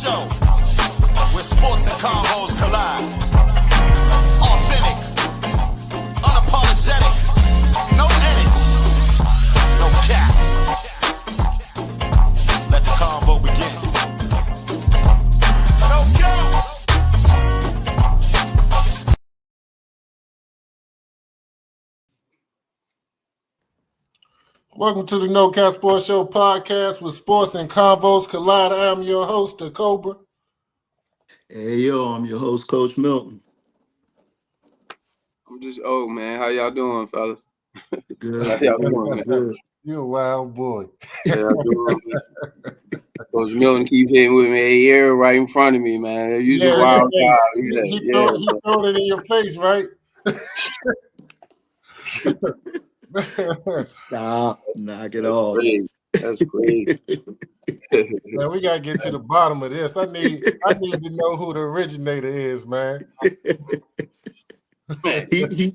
show, where sports and convos collide. Authentic, unapologetic, no edits, no cap. Let the convo begin. No cap. Welcome to the No Cap Sports Show podcast with sports and convos collide. I'm your host, the Cobra. Hey, yo, I'm your host, Coach Milton. I'm just old, man. How y'all doing, fellas? Good. How y'all doing, man? Good. You're a wild boy. How y'all doing, man? Coach Milton keep hitting with me a year right in front of me, man. You's a wild guy. He throw it in your face, right? Stop. Knock it That's off. crazy. That's crazy. Man, we gotta get to the bottom of this. I need to know who the originator is, man. He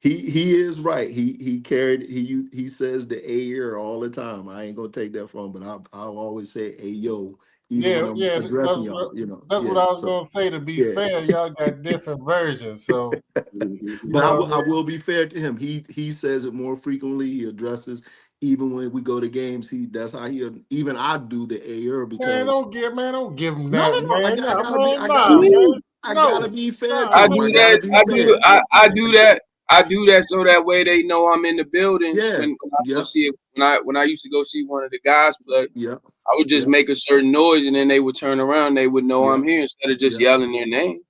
is right. He says the a year all the time. I ain't gonna take that from him, but I'll always say a yo. When I'm addressing y'all, that's what I was gonna say. To be fair, y'all got different versions. So, but I will be fair to him. He says it more frequently. He addresses even when we go to games. That's how he. Even I do the a because don't give him that. No, man. I gotta be fair. I do that. I do that so that way they know I'm in the building. Yeah. When I go see it, when I used to go see one of the guys play, yeah, I would just make a certain noise and then they would turn around. They would know I'm here instead of just yelling their name.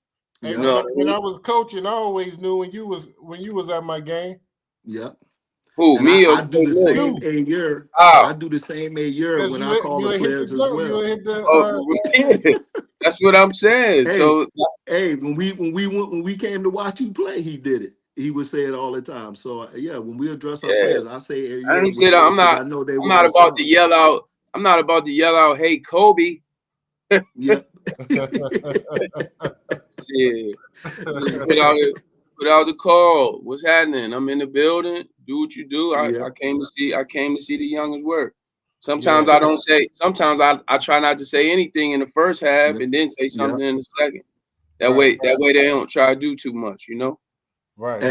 And when I was coaching, I always knew when you was at my game. Yeah. Who, and me I or do the same a year. Oh. I do the same a year when I call the players as well. That's what I'm saying. Hey, so when we came to watch you play, he did it. He would say it all the time. So when we address our players, I say a year. I didn't say that. I'm not about to yell out. I'm not about to yell out, "Hey, Kobe." Yep. Yeah. Put out the call. What's happening? I'm in the building. Do what you do. I came to see the youngest work. Sometimes I don't say. Sometimes I try not to say anything in the first half and then say something in the second. That way they don't try to do too much. Right.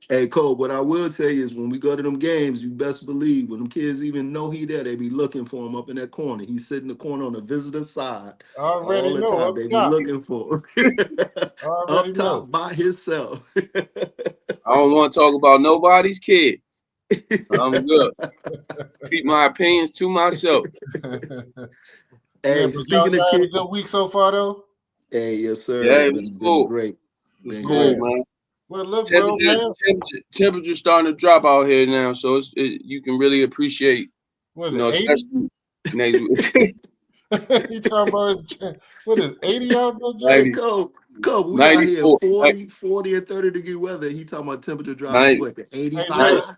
Hey, Cole, what I will tell you is when we go to them games, you best believe when them kids even know he there, they be looking for him up in that corner. He's sitting in the corner on the visitor side. All the time. They be looking for him. Up top by himself. I don't want to talk about nobody's kids. I'm good. Keep my opinions to myself. Hey, speaking of kids, a good week so far though. Hey, yes, sir. Yeah, it was cool. Great. It was cool, man. Well, look, temperature's starting to drop out here now, so you can really appreciate. What is it, 80? Next week. You talking about what is 80 out there? Hey, Cole, we out here 40 and 30 degree weather. He talking about temperature dropping to 85.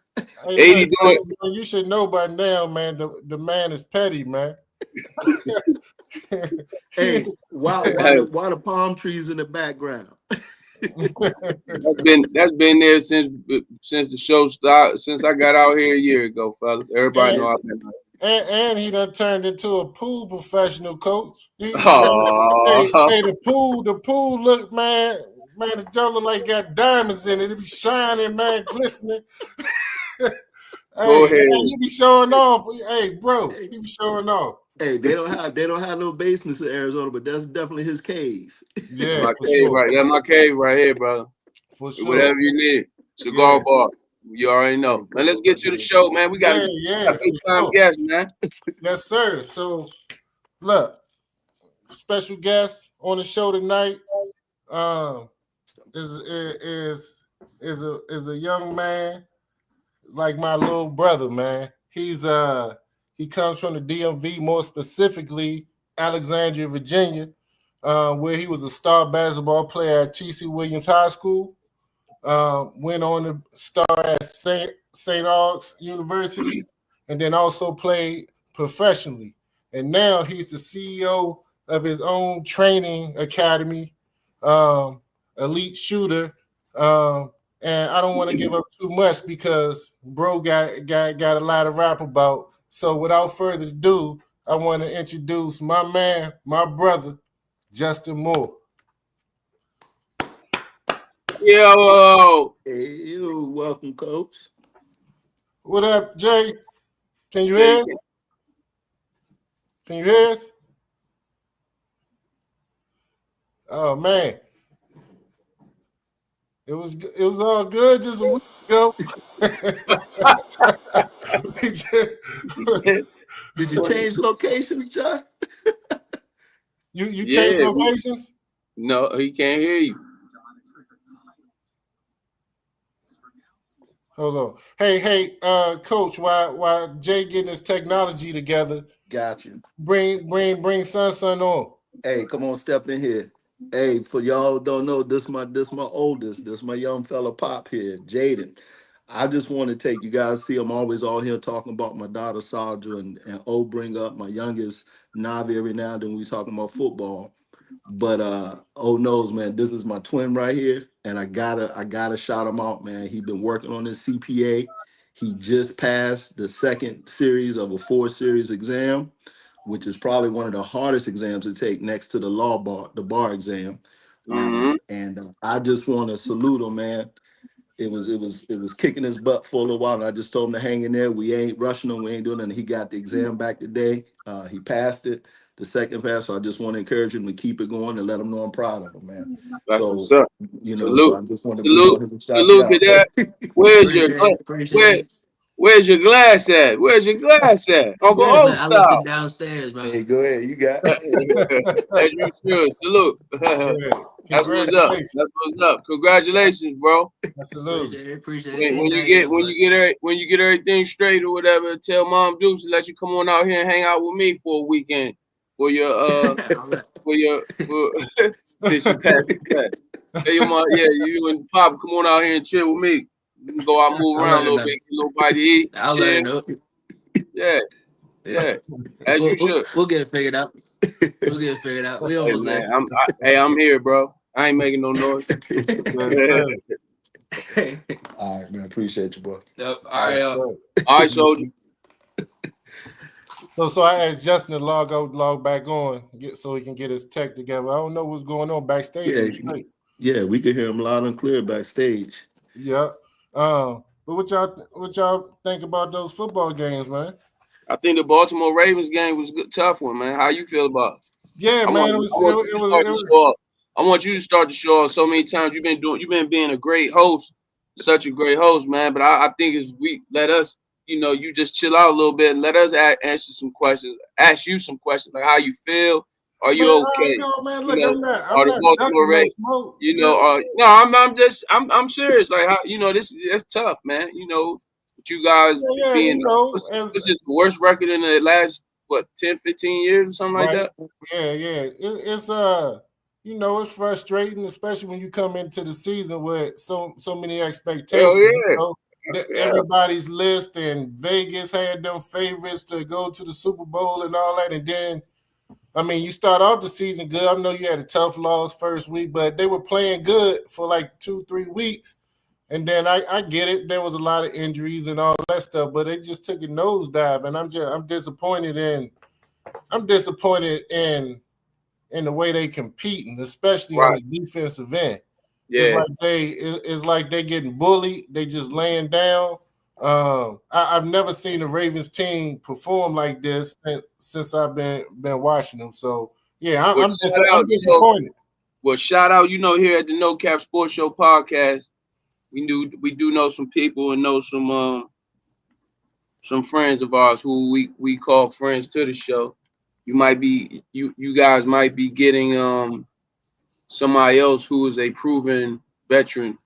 80 doing. You should know by now, man. The man is petty, man. Hey, why the palm trees in the background? That's been there since the show started. Since I got out here a year ago, fellas. Everybody know I've been. And he done turned into a pool professional, coach. Hey, the pool look, man, the joke look like got diamonds in it. It be shining, man, glistening. Go ahead. You be showing off. Hey, bro, you be showing off. Hey, they don't have no basements in Arizona, but that's definitely his cave. Yeah, my cave right. That's my cave right here, brother. For sure. Whatever you need. Cigar bar. You already know. Man, let's get to the show, man. We got a big time guest, man. Yes, sir. So, look, special guest on the show tonight is a young man, like my little brother, man. He comes from the DMV, more specifically Alexandria, Virginia, where he was a star basketball player at T.C. Williams High School. Went on to star at St. Aug's University, and then also played professionally. And now he's the CEO of his own training academy, Elite Shooter. And I don't want to give up too much because bro got a lot to rap about. So without further ado, I want to introduce my man, my brother, Justin Moore. Yo. Hey, you welcome, Coach. What up, Jay? Can you hear us? Can you hear us? Oh man, it was all good just a week ago. Did you change locations, John? You changed locations? No, he can't hear you. Hold on. Hey, Coach, while Jay getting his technology together, got you. Bring son on. Hey, come on, step in here. Hey, for y'all who don't know, this my oldest, this my young fella Pop here, Jaden. I just want to take you guys see I'm always all here talking about my daughter Sandra and bring up my youngest Navi every now and then we talking about football. But knows, man, this is my twin right here, and I gotta shout him out, man. He's been working on his CPA. He just passed the second series of a 4-series exam, which is probably one of the hardest exams to take next to the bar exam. And I just want to salute him, man. It was kicking his butt for a little while, and I just told him to hang in there. We ain't rushing him. We ain't doing nothing. He got the exam back today. He passed it, the second pass. So I just want to encourage him to keep it going and let him know I'm proud of him, man. That's so, what's up. You know, salute. so I just want to salute to that. Where's your glass at? Where's your glass at? Uncle O style. I left it downstairs, bro. Hey, go ahead. You got as you should. Salute. That's what's up. That's what's up. Congratulations, bro. Appreciate it. When you get everything straight or whatever, tell Mom Deuce to let you come on out here and hang out with me for a weekend for your since you passed the test. Tell your mom, you and Pop come on out here and chill with me. You can go out, move around a little bit, get a little bite to eat. I'll let her know. Yeah. As you should. We'll get it figured out. We almost there. I'm here, bro. I ain't making no noise. All right, man. Appreciate you, bro. Yep. All right, soldier. So I asked Justin to log back on, so he can get his tech together. I don't know what's going on backstage. Yeah, we can hear him loud and clear backstage. Yeah. But what y'all think about those football games, man? I think the Baltimore Ravens game was a tough one, man. How you feel about it? Yeah, man. I want you to start the show. So many times you've been being a great host, such a great host, man. But I think let us, you just chill out a little bit and let us ask you some questions, like how you feel. Are you okay? Man, look, I'm not Baltimore Ravens. I'm serious. Like how that's tough, man. You guys being this is the worst record in the last 10, 15 years or something like that. Yeah. It's it's frustrating, especially when you come into the season with so many expectations. Everybody's list, and Vegas had them favorites to go to the Super Bowl and all that, and then you start off the season good. I know you had a tough loss first week, but they were playing good for like 2-3 weeks. And then I get it. There was a lot of injuries and all that stuff, but they just took a nosedive. And I'm disappointed in the way they competing, especially on the defensive end. Yeah. It's like they getting bullied. They just laying down. I've never seen the Ravens team perform like this since I've been watching them. So yeah, I'm disappointed. Well, shout out, here at the No Cap Sports Show podcast, we do know some people and know some friends of ours who we call friends to the show. You guys might be getting somebody else who is a proven veteran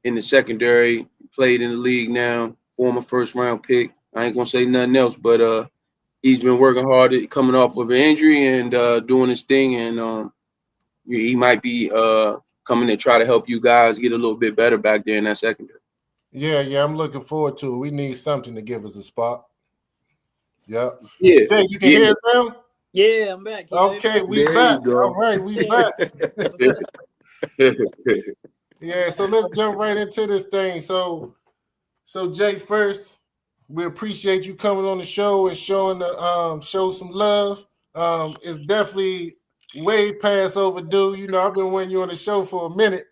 in the secondary, played in the league now, former first round pick. I ain't gonna say nothing else, but he's been working hard at coming off of an injury and doing his thing, and he might be coming to try to help you guys get a little bit better back there in that secondary. Yeah, I'm looking forward to it. We need something to give us a spot. Yeah. Yeah. Hey, you can hear us now? Yeah, I'm back. Okay, we back. All right, we back. Yeah, so let's jump right into this thing. So Jay, first, we appreciate you coming on the show and showing show some love. It's definitely way past overdue. You know, I've been wanting you on the show for a minute.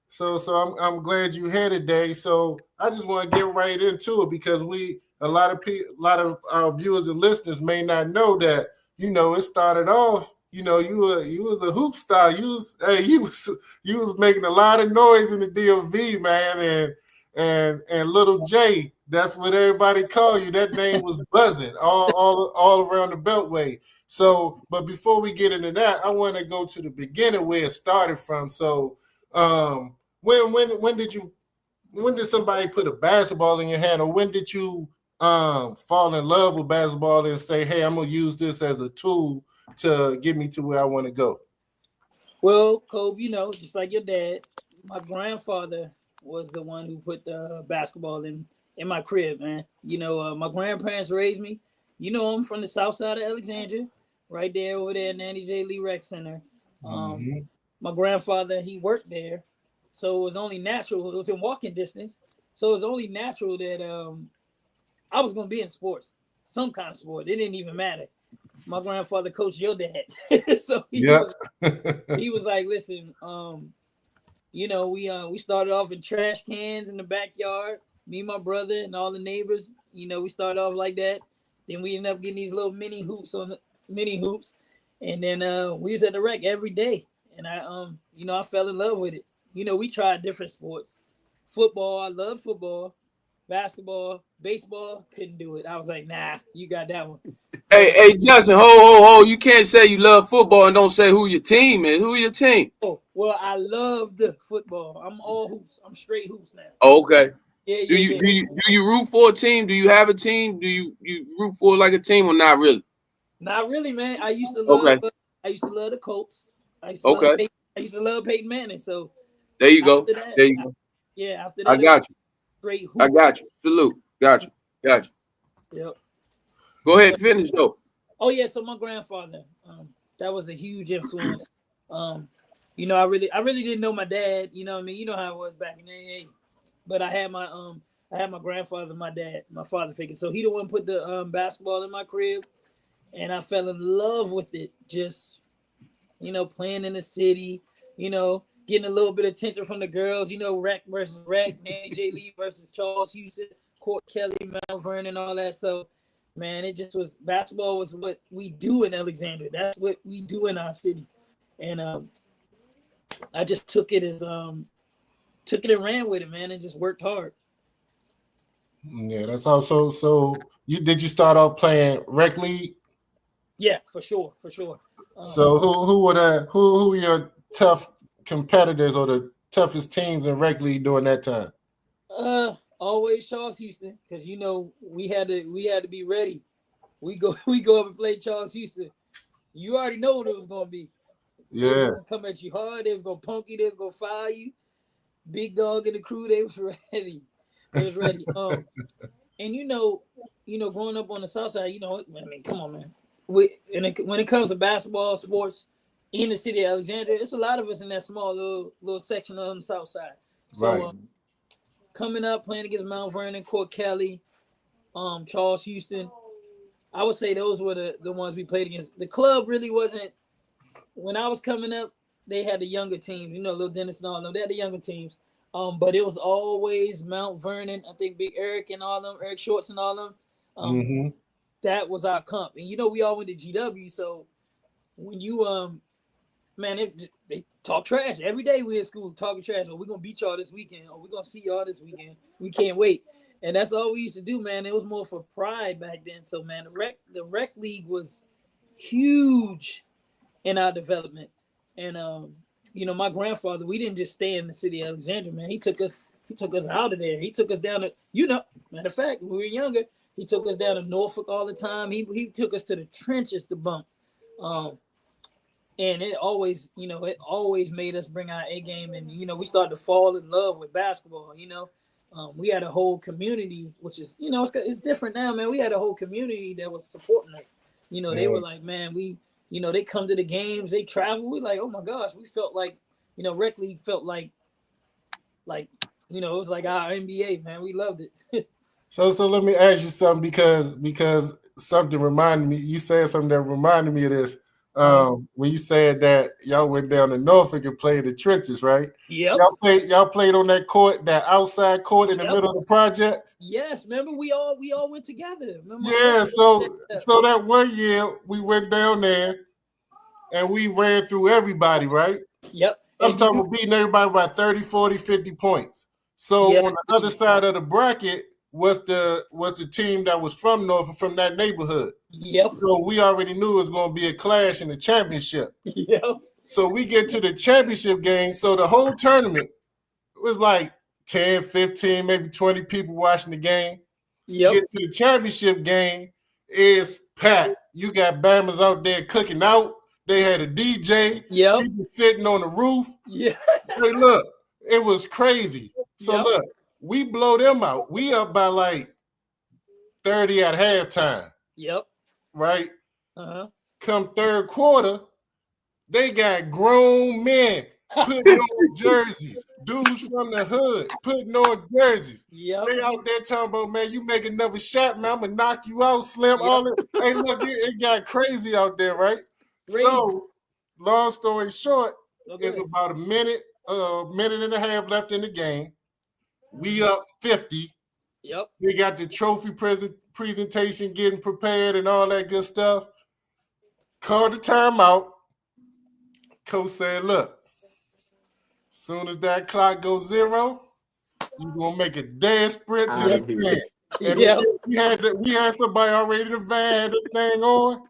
So I'm glad you had it, Dave. So I just want to get right into it because a lot of our viewers and listeners may not know that, you know, it started off, you know, you was a hoop star. You was making a lot of noise in the DMV, man, and Little J, that's what everybody called you. That name was buzzing all around the Beltway. So, but before we get into that, I want to go to the beginning where it started from. So, when did somebody put a basketball in your hand, or when did you fall in love with basketball and say, hey, I'm gonna use this as a tool to get me to where I want to go? Well, Kobe, you know, just like your dad, my grandfather was the one who put the basketball in my crib, man. You know, my grandparents raised me. You know, I'm from the south side of Alexandria, right there over there at Nanny J. Lee Rec Center. My grandfather, he worked there, so it was only natural. It was in walking distance, so it was only natural that I was going to be in sports, some kind of sport. It didn't even matter. My grandfather coached your dad, so he was like, listen, you know, we started off in trash cans in the backyard. Me, my brother, and all the neighbors. You know, we started off like that. Then we ended up getting these little mini hoops, and then we was at the rec every day. And I fell in love with it. You know, we tried different sports. Football, I loved football. Basketball, baseball, couldn't do it. I was like, nah, you got that one. Hey, Justin, ho. You can't say you love football and don't say who your team is. Who your team? Oh, well, I love the football. I'm all hoops. I'm straight hoops now. Oh, okay. Yeah, do you root for a team? Do you have a team? Do you root for like a team or not really? Not really, man. I used to love the Colts. I used to love Peyton Manning. So there you go. After that, I got you. Straight hoops. I got you. Salute. Got you. Yep. Go ahead, finish though. Oh yeah, so my grandfather, that was a huge influence. You know, I really didn't know my dad. You know what I mean? You know how it was back in the day. But I had my grandfather, my dad, my father figure. So he the one put the basketball in my crib, and I fell in love with it. Just, you know, playing in the city, you know, getting a little bit of attention from the girls, you know, Rec versus Rec, Nanny J. Lee versus Charles Houston, Court Kelly, Mount Vernon, all that. So, man, it just was, basketball was what we do in Alexandria. That's what we do in our city. And I just took it and ran with it, man, and just worked hard. Yeah, that's also. So did you start off playing rec league? Yeah, for sure. So who were your tough competitors or the toughest teams in rec league during that time? Always Charles Houston, because you know we had to be ready. We go up and play Charles Houston. You already know what it was gonna be. Yeah, they was gonna come at you hard. They was gonna punk you. They was gonna foul you. Big Dog and the crew, they was ready. And you know, growing up on the south side, you know, I mean, come on, man. When it comes to basketball, sports in the city of Alexandria, it's a lot of us in that small little section on the south side. So right. Coming up, playing against Mount Vernon, Court Kelly, Charles Houston, I would say those were the ones we played against. The club really wasn't, when I was coming up, they had the younger teams, you know, Lil Dennis and all them. They had the younger teams. But it was always Mount Vernon, I think Big Eric and all them, Eric Shorts and all them. That was our comp. And, you know, we all went to GW. So when you, man, they talk trash. Every day we in school talking trash. Oh, we're going to beat y'all this weekend. Oh, we're going to see y'all this weekend. We can't wait. And that's all we used to do, man. It was more for pride back then. So, man, the rec league was huge in our development. And, you know, my grandfather, we didn't just stay in the city of Alexandria, man. He took us out of there. He took us down to, you know, matter of fact, when we were younger, he took us down to Norfolk all the time. He took us to the trenches to bump. And it always made us bring our A game. And, you know, we started to fall in love with basketball, you know. We had a whole community, which is, you know, it's different now, man. We had a whole community that was supporting us. You know, they were like, man, you know, they come to the games, they travel. We like, oh my gosh, we felt like, you know, rec league felt like, you know, it was like our NBA, man. We loved it. So let me ask you something because something reminded me. You said something that reminded me of this. When you said that y'all went down to Norfolk and played the trenches, right? Yep. Y'all played on that court, that outside court in the middle of the project. Yes, remember we all went together. Remember so that one year we went down there and we ran through everybody, right? Yep. I'm talking about beating everybody by 30, 40, 50 points. So on the other side of the bracket was the team that was from Norfolk, from that neighborhood. Yep. So we already knew it was going to be a clash in the championship. Yep. So we get to the championship game. So the whole tournament was like 10, 15, maybe 20 people watching the game. Yep. Get to the championship game, it's packed. You got Bammers out there cooking out. They had a DJ. Yep. People sitting on the roof. Yeah. Hey, look, it was crazy. So look, we blow them out. We up by like 30 at halftime. Yep. Right? Uh-huh. Come third quarter, they got grown men putting on jerseys. Dudes from the hood putting on jerseys. Yep. They out there talking about, man, you make another shot, man, I'm going to knock you out, Slim. All that. Hey, look, it got crazy out there, right? Crazy. So, long story short, it's about a minute and a half left in the game. We up 50. Yep. We got the trophy presentation getting prepared and all that good stuff. Called the timeout. Coach said, look, as soon as that clock goes 0, you're going to make a dead sprint to the van. And we had somebody already in the van, had the thing on.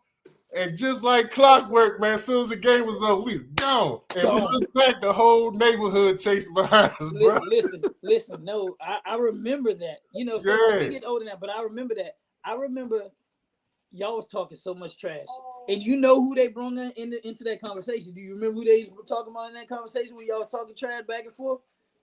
And just like clockwork, man, as soon as the game was over, we was gone. And we looked back, the whole neighborhood chasing behind us, bro. Listen, no, I remember that. You know, so we get older now, but I remember that. I remember y'all was talking so much trash. And you know who they brought into that conversation. Do you remember who they were talking about in that conversation when y'all was talking trash back and forth?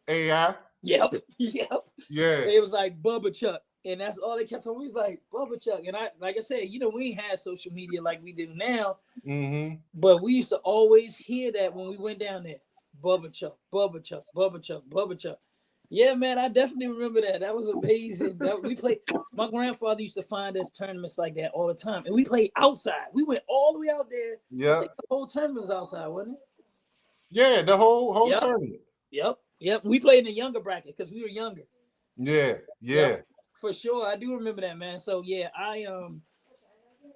AI? Yep. Yeah. It was like Bubba Chuck. And that's all they kept on. We was like, Bubba Chuck. And like I said, you know, we ain't had social media like we do now. Mm-hmm. But we used to always hear that when we went down there. Bubba Chuck, Bubba Chuck, Bubba Chuck, Bubba Chuck. Yeah, man, I definitely remember that. That was amazing. We played. My grandfather used to find us tournaments like that all the time. And we played outside. We went all the way out there. Yeah. The whole tournament was outside, wasn't it? Yeah, the whole tournament. Yep. We played in the younger bracket because we were younger. Yeah. Yep. For sure, I do remember that, man. So yeah,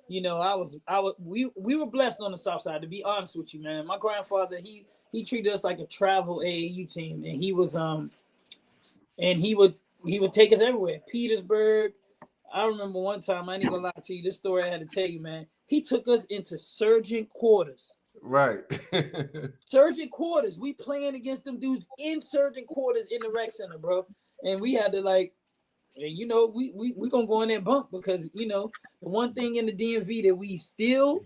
we were blessed on the South Side. To be honest with you, man, my grandfather he treated us like a travel AAU team, and he was and he would take us everywhere. Petersburg. I remember one time, I ain't gonna lie to you, this story I had to tell you, man. He took us into sergeant quarters. Right. Sergeant quarters. We playing against them dudes in sergeant quarters in the rec center, bro. And we had to like. And you know, we gonna go in there and bump because you know the one thing in the DMV that we still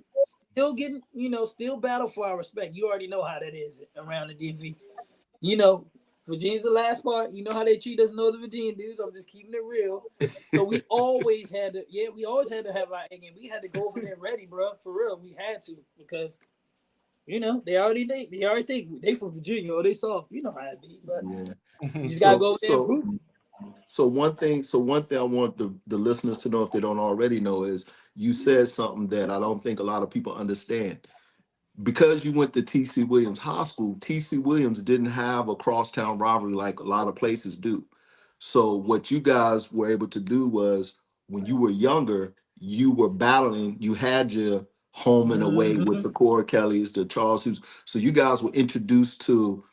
getting, you know, still battle for our respect. You already know how that is around the DMV. You know, Virginia's the last part. You know how they treat us Northern Virginia dudes. I'm just keeping it real. So we always had to have our A game. We had to go over there ready, bro. For real, we had to because you know they already think they from Virginia or they soft. You know how it be, but you just gotta go over there and prove it. So one thing I want the listeners to know, if they don't already know, is you said something that I don't think a lot of people understand. Because you went to T.C. Williams High School, T.C. Williams didn't have a crosstown rivalry like a lot of places do. So what you guys were able to do was, when you were younger, you were battling, you had your home and away with the Cora Kellys, the Charles Hughes. So you guys were introduced to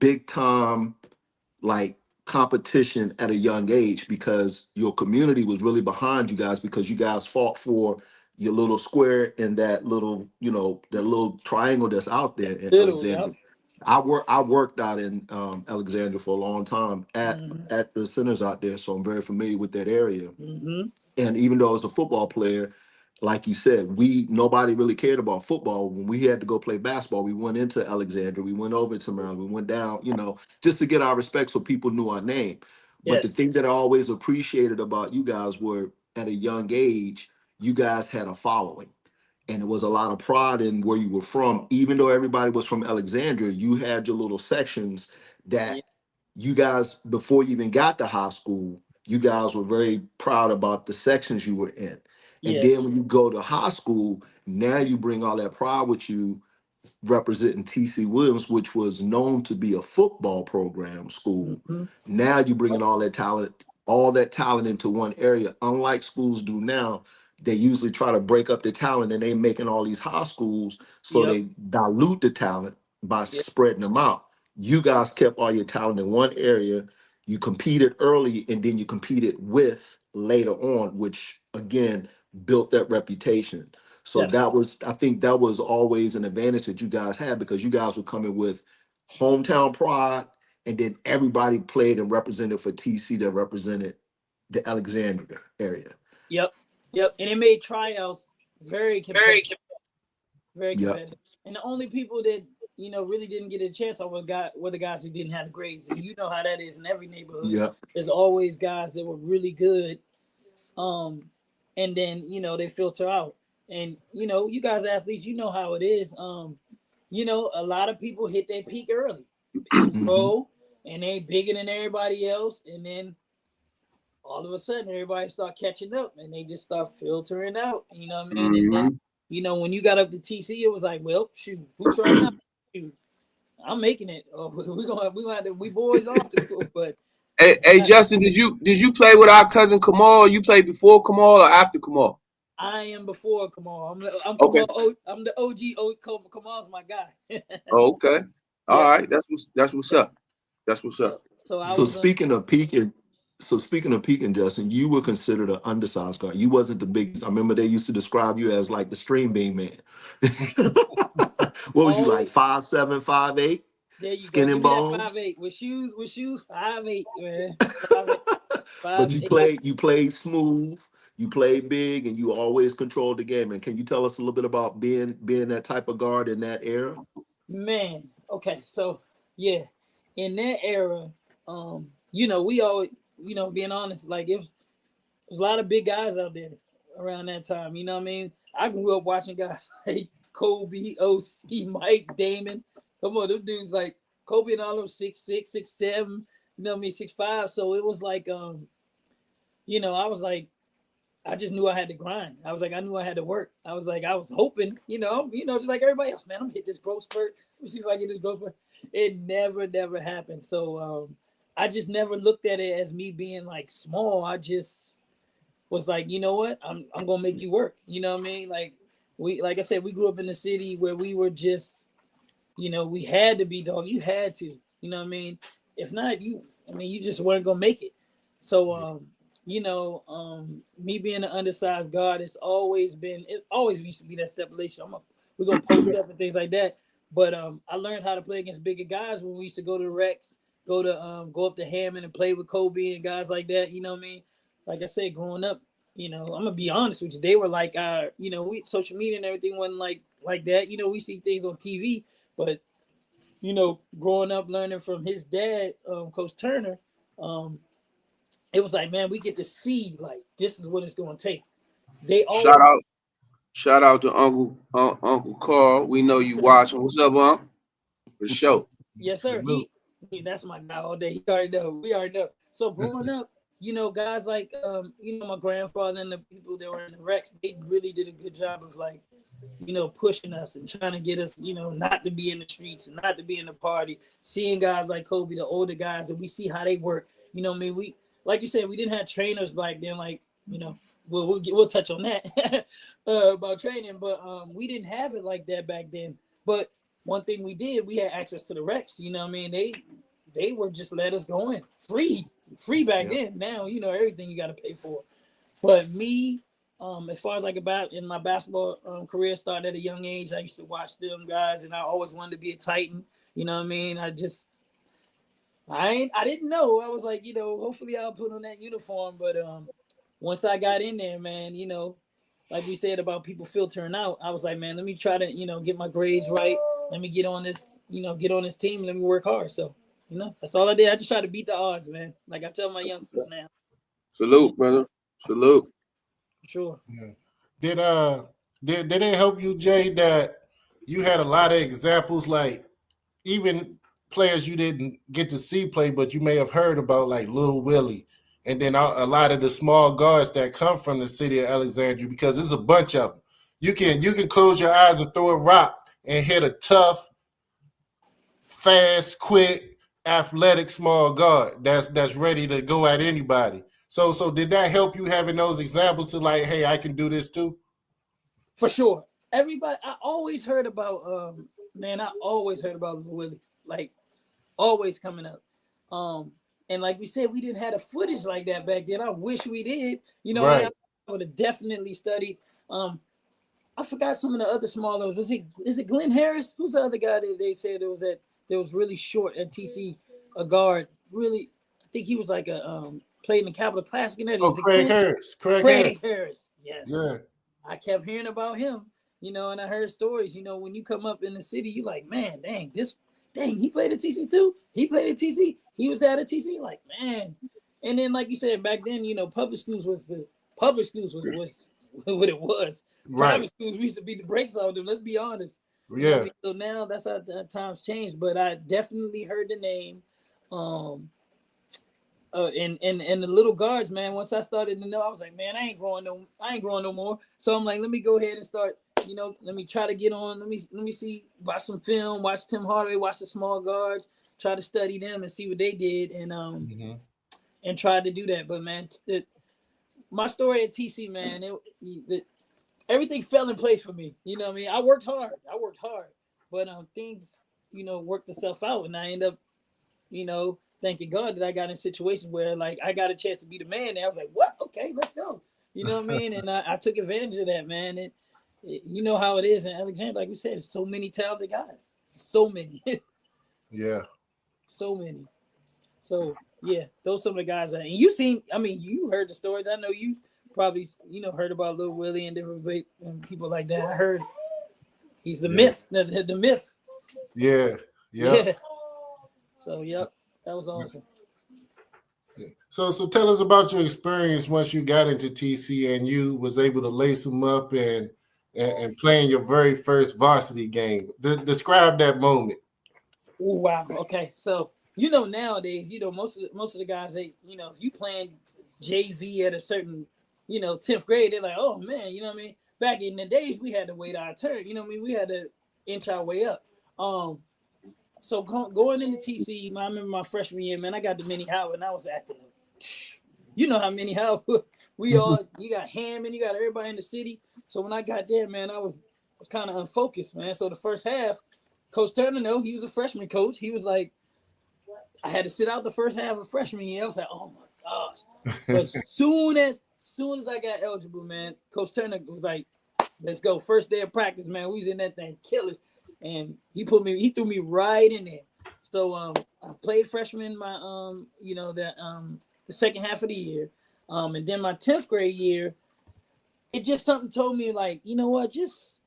big time, like, competition at a young age because your community was really behind you guys because you guys fought for your little square and that little, you know, that little triangle that's out there in Alexandria. Yep. I worked out in Alexandria for a long time at the centers out there, so I'm very familiar with that area. And even though I was a football player, like you said, nobody really cared about football. When we had to go play basketball, we went into Alexandria, we went over to Maryland, we went down, you know, just to get our respect so people knew our name. Yes. But the thing that I always appreciated about you guys were, at a young age, you guys had a following. And it was a lot of pride in where you were from. Even though everybody was from Alexandria, you had your little sections that you guys, before you even got to high school, you guys were very proud about the sections you were in. And then when you go to high school, now you bring all that pride with you, representing TC Williams, which was known to be a football program school. Mm-hmm. Now you bringing all that talent into one area. Unlike schools do now, they usually try to break up the talent, and they making all these high schools so they dilute the talent by spreading them out. You guys kept all your talent in one area. You competed early, and then you competed with later on, which again built that reputation. So I think that was always an advantage that you guys had, because you guys were coming with hometown pride, and then everybody played and represented for TC that represented the Alexandria area. Yep. And it made tryouts very competitive. Very competitive. Yep. And the only people that, you know, really didn't get a chance were the guys who didn't have the grades. And you know how that is in every neighborhood. Yep. There's always guys that were really good. And then, you know, they filter out. And, you know, you guys athletes, you know how it is. You know, a lot of people hit their peak early. People and they bigger than everybody else. And then all of a sudden, everybody start catching up and they just start filtering out. You know what I mean? And then, you know, when you got up to TC, it was like, well, shoot, who's trying out? Shoot, I'm making it. Oh, we gonna have to, we boys off to go. But hey, Justin, did you play with our cousin Kamal? You played before Kamal or after Kamal? I am before Kamal. I'm okay. Kamal, I'm the OG. Kamal's my guy. Okay. All right. That's what's up. That's what's up. So speaking of peaking, Justin, you were considered an undersized guard. You wasn't the biggest. I remember they used to describe you as like the stream beam man. What was you like, 5'7", 5'8"? There you Skin go. and bones. 5'8" with shoes 5'8", man. 5'8". But you played smooth. You played big, and you always controlled the game. And can you tell us a little bit about being that type of guard in that era? Man, okay, so yeah, in that era, you know, we always, you know, being honest, like it was a lot of big guys out there around that time. You know what I mean? I grew up watching guys like Kobe, OC, Mike, Damon. Come on, them dudes like Kobe and all them 6'6", 6'7", you know what I mean, 6'5". So it was like, you know, I was like, I just knew I had to grind. I was like, I knew I had to work. I was like, I was hoping, you know, just like everybody else, man, I'm gonna hit this growth spurt. Let me see if I get this growth spurt. It never happened. So I just never looked at it as me being like small. I just was like, you know what? I'm gonna make you work. You know what I mean? Like I said, we grew up in a city where we were just, you know, we had to be dog. You had to, you know what I mean? If not, you just weren't gonna make it. So you know, me being an undersized guard, it always used to be that stipulation. We're gonna post up and things like that. But I learned how to play against bigger guys when we used to go to Rex, go up to Hammond and play with Kobe and guys like that. You know what I mean? Like I said, growing up, you know, I'm gonna be honest with you, they were like you know, social media and everything wasn't like that. You know, we see things on TV, but you know, growing up learning from his dad, Coach Turner, it was like, man, we get to see like this is what it's gonna take. They always shout out to Uncle Carl. We know you watching. What's up, Uncle? For sure. Yes, sir. He that's my guy all day. He already know. We already know. So growing up, you know, guys like you know, my grandfather and the people that were in the Rex, they really did a good job of like, you know, pushing us and trying to get us, you know, not to be in the streets and not to be in the party. Seeing guys like Kobe, the older guys, and we see how they work. You know what I mean? Like you said, we didn't have trainers back then. Like, you know, we'll touch on that about training, but we didn't have it like that back then. But one thing we did, we had access to the Rex. You know what I mean? They were just let us go in free back then. Now, you know, everything you got to pay for. But me, as far as like about in my basketball career, started at a young age. I used to watch them guys, and I always wanted to be a Titan. You know what I mean? I didn't know. I was like, you know, hopefully I'll put on that uniform. But once I got in there, man, you know, like we said about people filtering out, I was like, man, let me try to, you know, get my grades right. Let me get on this, you know, get on this team. Let me work hard. So, you know, that's all I did. I just try to beat the odds, man. Like I tell my youngsters now. Salute, brother. Salute. Sure. Yeah. Did it help you, Jay, that you had a lot of examples, like even players you didn't get to see play, but you may have heard about, like Lil Willie and then a lot of the small guards that come from the city of Alexandria, because there's a bunch of them. You can close your eyes and throw a rock and hit a tough, fast, quick, athletic small guard that's ready to go at anybody. So did that help you having those examples to like, hey, I can do this too? For sure. Everybody, I always heard about Willie, like always coming up. And like we said, we didn't have the footage like that back then. I wish we did. You know, right. I would have definitely studied. I forgot some of the other smaller. Is it Glenn Harris? Who's the other guy that they said that was really short at TC, a guard? Really, I think he was like a played in the Capital Classic. Craig Harris. Craig Harris. Yes. Yeah. I kept hearing about him. You know, and I heard stories. You know, when you come up in the city, you like, man, dang, he played at TC too. He played at TC. He was at TC. Like, man. And then, like you said, back then, you know, public schools was what it was. Right. Private schools used to beat the brakes off them. Let's be honest. Yeah. So now that's how times changed. But I definitely heard the name. And the little guards, man. Once I started to know, I was like, man, I ain't growing no more. So I'm like, let me go ahead and start. You know, let me try to get on. Let me see, watch some film, watch Tim Hardaway, watch the small guards, try to study them and see what they did, and and try to do that. But man, my story at TC, man, everything fell in place for me. You know what I mean? I worked hard, but things, you know, worked itself out, and I end up, you know, thanking God that I got in situations where like I got a chance to be the man. And I was like, what? Okay, let's go. You know what I mean? And I took advantage of that, man. You know how it is in Alexandria, like we said, so many talented guys, so many. Yeah, so many. So yeah, those some of the guys. And you heard the stories. I know you probably, you know, heard about Lil Willie and different people like that. I heard he's the myth, the myth. Yeah. So yep, that was awesome. Yeah. So tell us about your experience once you got into TC and you was able to lace them up and playing your very first varsity game. Describe that moment. Oh, wow. Okay. So, you know, nowadays, you know, most of the guys, they, you know, if you playing JV at a certain, you know, 10th grade, they're like, oh man, you know what I mean? Back in the days, we had to wait our turn. You know what I mean? We had to inch our way up. So going into TC, I remember my freshman year, man, I got to Minnie Howard and I was acting. You know how Minnie Howard, you got Hammond, you got everybody in the city. So when I got there, man, I was kind of unfocused, man. So the first half, Coach Turner, he was a freshman coach. He was like, I had to sit out the first half of freshman year. I was like, oh my gosh. But as soon as I got eligible, man, Coach Turner was like, let's go. First day of practice, man. We was in that thing killing. And he threw me right in there. So I played freshman my the second half of the year. And then my 10th grade year, it just something told me like, you know what, just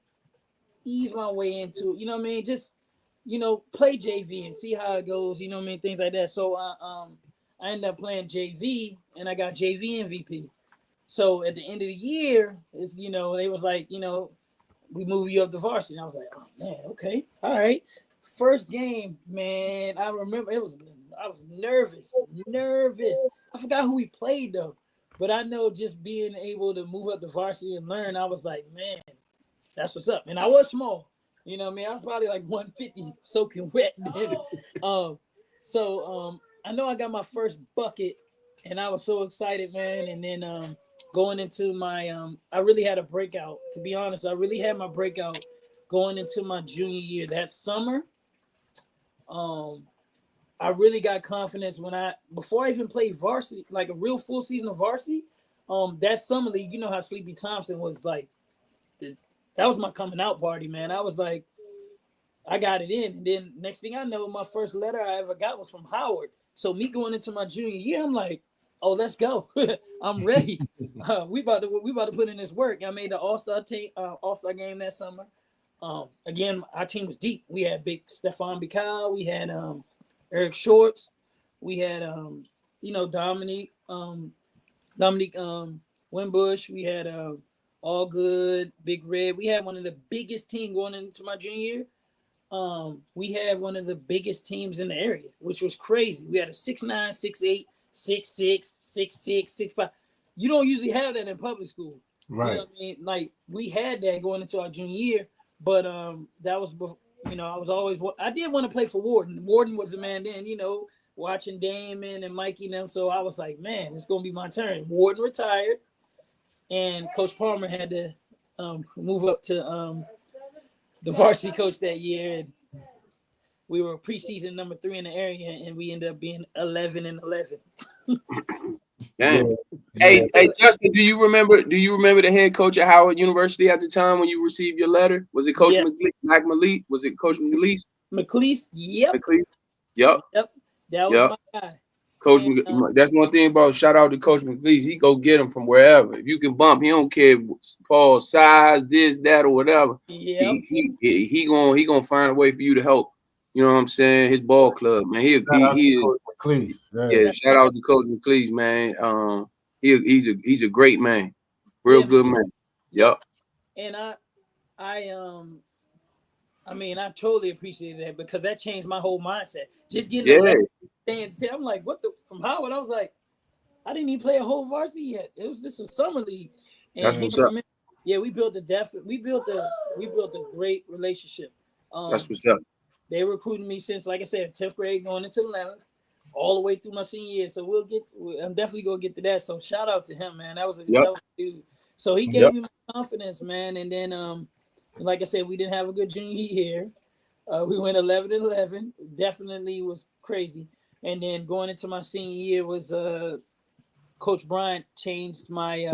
ease my way into it. You know what I mean? Just, you know, play JV and see how it goes. You know what I mean? Things like that. So I ended up playing JV and I got JV MVP. So at the end of the year, it's, you know, they was like, you know, we move you up to varsity. And I was like, oh man, okay, all right. First game, man, I remember I was nervous. I forgot who we played though. But I know just being able to move up to varsity and learn, I was like, man, that's what's up. And I was small. You know what I mean? I was probably like 150 soaking wet. So I know I got my first bucket and I was so excited, man. And then going into my I really had a breakout. To be honest, I really had my breakout going into my junior year. That summer, I really got confidence before I even played varsity, like a real full season of varsity. That summer league, you know how Sleepy Thompson was like, that was my coming out party, man. I was like, I got it in. And then next thing I know, my first letter I ever got was from Howard. So me going into my junior year, I'm like, oh, let's go. I'm ready. We about to put in this work. I made the All-Star game that summer. Again, our team was deep. We had big Stephon Bicall. We had Eric Shorts. We had Dominique Wimbush. We had All Good, Big Red. We had one of the biggest teams going into my junior year. We had one of the biggest teams in the area, which was crazy. We had a 6'9", 6'8", 6'6", 6'6", 6'5". You don't usually have that in public school. Right. You know what I mean? Like we had that going into our junior year, but that was, you know, I did want to play for Wharton. Wharton was the man then, you know, watching Damon and Mikey and them. So I was like, man, it's gonna be my turn. Wharton retired, and Coach Palmer had to move up to the varsity coach that year, and we were preseason number 3 in the area, and we ended up being 11-11. Damn. Yeah. Hey, Justin, do you remember the head coach at Howard University at the time when you received your letter? Was it Coach McLeese? Was it Coach McLeese? McLeese, yep. McLeese? Yep. That was my guy. Coach, that's one thing about shout out to Coach McLeese. He go get him from wherever. If you can bump, he don't care Paul's size, this, that, or whatever. Yeah. He gonna find a way for you to help. You know what I'm saying? His ball club, man. He is. Coach McLease. Yeah, shout out to Coach McLeese, man. He's a great man, real good man. Yep. And I mean, I totally appreciated that because that changed my whole mindset. Just getting I'm like, what the from Howard? I was like, I didn't even play a whole varsity yet. This was summer league. And that's what's up. Yeah, we built a great relationship. That's what's up. They recruited me since, like I said, 10th grade going into 11th, all the way through my senior year. So I'm definitely gonna get to that. So shout out to him, man. That was a dude. So he gave me my confidence, man. And then like I said, we didn't have a good junior year. We went 11-11. Definitely was crazy. And then going into my senior year was Coach Bryant changed my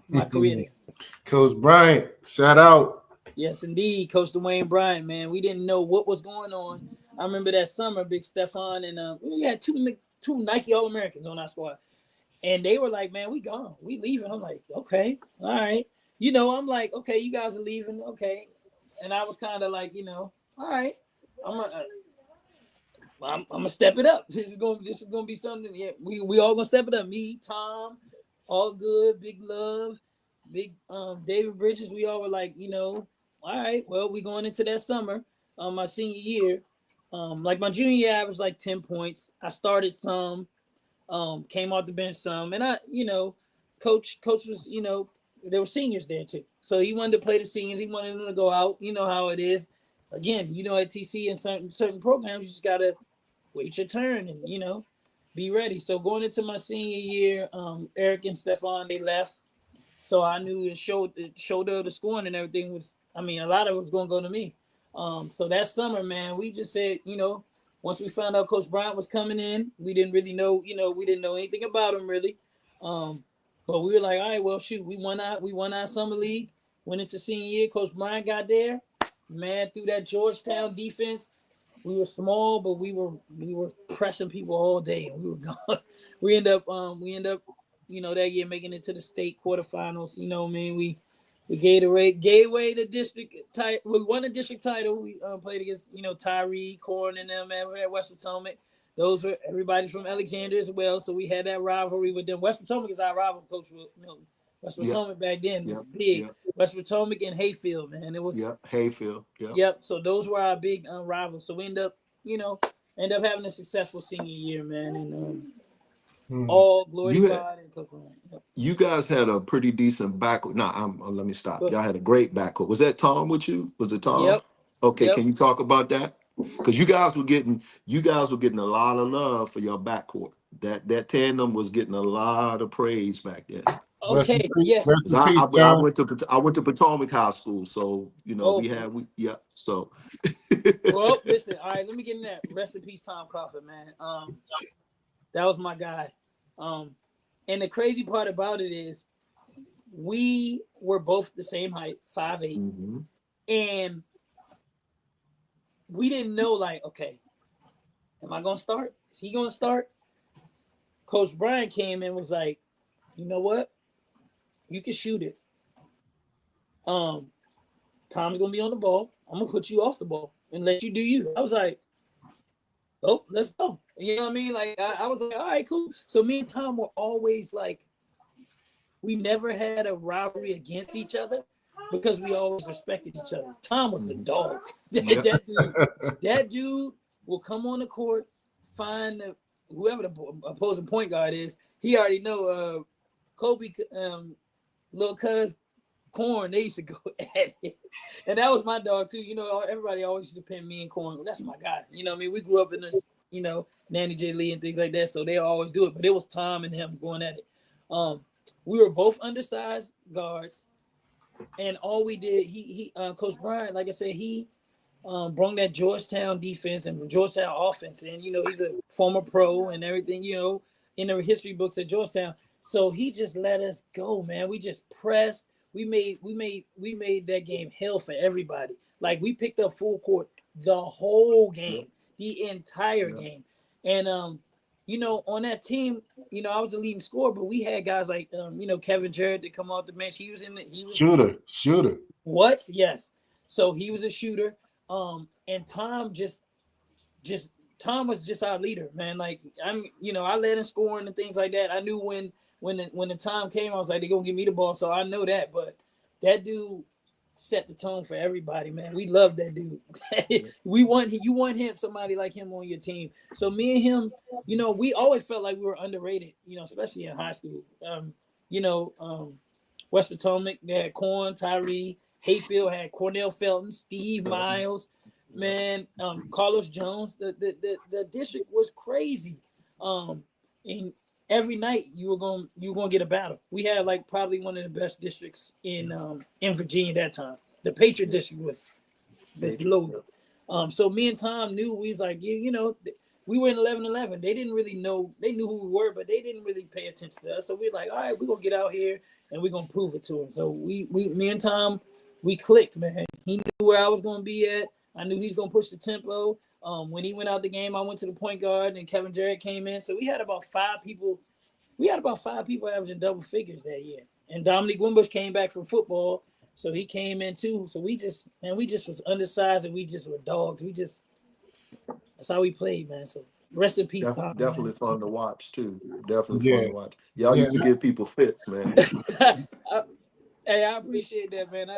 my career. Coach Bryant, shout out. Yes, indeed, Coach Dwayne Bryant, man. We didn't know what was going on. I remember that summer, Big Stefan, and we had two Nike All-Americans on our squad. And they were like, man, we gone. We leaving. I'm like, okay, all right. You know, I'm like, okay, you guys are leaving. Okay. And I was kind of like, you know, all right, I'm gonna step it up. This is gonna be something. Yeah, we all gonna step it up. Me, Tom, all good, Big Love, Big David Bridges. We all were like, you know, all right, well, we going into that summer, my senior year. Like my junior year, I averaged like 10 points. I started some, came off the bench some, and I, you know, coach was, you know, there were seniors there too. So he wanted to play the seniors. He wanted them to go out. You know how it is. Again, you know, at TC and certain programs, you just gotta wait your turn and, you know, be ready. So going into my senior year, Eric and Stefan, they left. So I knew the shoulder of the scoring and everything was, I mean, a lot of it was gonna go to me. So that summer, man, we just said, you know, once we found out Coach Bryant was coming in, we didn't really know, you know, we didn't know anything about him really. But we were like, all right, well, shoot, we won our summer league, went into senior year. Coach Bryant got there, man, through that Georgetown defense. We were small, but we were pressing people all day, and we were gone. We end up, you know, that year making it to the state quarterfinals. You know what I mean? We gave away the district title. We won the district title. We played against, you know, Tyree, Corn, and them, man. We're at West Potomac. Those were everybody from Alexandria as well. So we had that rivalry with them. West Potomac is our rival, Coach. You know, West Potomac back then was big. Yep. West Potomac and Hayfield, man. It was Hayfield. Yep. So those were our big rivals. So we end up having a successful senior year, man. And all glory to God and Coach Bryant. Yep. You guys had a pretty decent backcourt. Let me stop. Y'all had a great backcourt. Was that Tom with you? Was it Tom? Yep. Okay. Yep. Can you talk about that? Because you guys were getting a lot of love for your backcourt. That tandem was getting a lot of praise back then. Okay, yes. I went to Potomac High School, so you know So well, listen, all right, let me get in that. Rest in peace, Tom Crawford, man. That was my guy. And the crazy part about it is we were both the same height, 5'8", and we didn't know, like, okay, am I gonna start? Is he gonna start? Coach Bryant came in and was like, you know what? You can shoot it. Tom's gonna be on the ball. I'm gonna put you off the ball and let you do you. I was like, oh, let's go. You know what I mean? Like I was like, all right, cool. So me and Tom were always like, we never had a rivalry against each other because we always respected each other. Tom was a dog. That dude will come on the court, find whoever the opposing point guard is, he already know Kobe, little cuz Corn, they used to go at it. And that was my dog too. You know, everybody always used to pin me and Corn. That's my guy. You know what I mean? We grew up in this, you know, Nanny J. Lee and things like that. So they always do it. But it was Tom and him going at it. We were both undersized guards. And all we did, Coach Bryant, like I said, he brought that Georgetown defense and Georgetown offense. And, you know, he's a former pro and everything, you know, in the history books at Georgetown. So he just let us go, man. We just pressed. We made that game hell for everybody. Like, we picked up full court the whole game, the entire game. And, you know, on that team, you know, I was the leading scorer, but we had guys like, you know, Kevin Jarrett to come off the bench. He was shooter. What? Yes. So he was a shooter. And Tom Tom was just our leader, man. Like, you know, I led in scoring and things like that. I knew when the time came, I was like, they're gonna give me the ball, so I know that. But that dude set the tone for everybody, man. We love that dude. You want him, somebody like him on your team. So me and him, you know, we always felt like we were underrated, you know, especially in high school. You know, West Potomac, they had Corn, Tyree, Hayfield had Cornell Felton, Steve Miles, man, Carlos Jones. The district was crazy. And every night you were gonna get a battle. We had like probably one of the best districts in Virginia that time. The Patriot district was loaded. So me and Tom knew, we was like, you know, we were in 11-11. They didn't really know. They knew who we were, but they didn't really pay attention to us. So we were like, all right, we're gonna get out here and we're gonna prove it to them. So me and Tom, we clicked, man. He knew where I was gonna be at. I knew he's gonna push the tempo. When he went out the game, I went to the point guard, and Kevin Jarrett came in. So we had about 5 people. We had about 5 people averaging double figures that year. And Dominique Wimbush came back from football, so he came in too. So we just was undersized, and we just were dogs. That's how we played, man. So rest in peace, Tom. Definitely fun to watch too. Definitely fun to watch. Y'all used to give people fits, man. Hey, I appreciate that, man.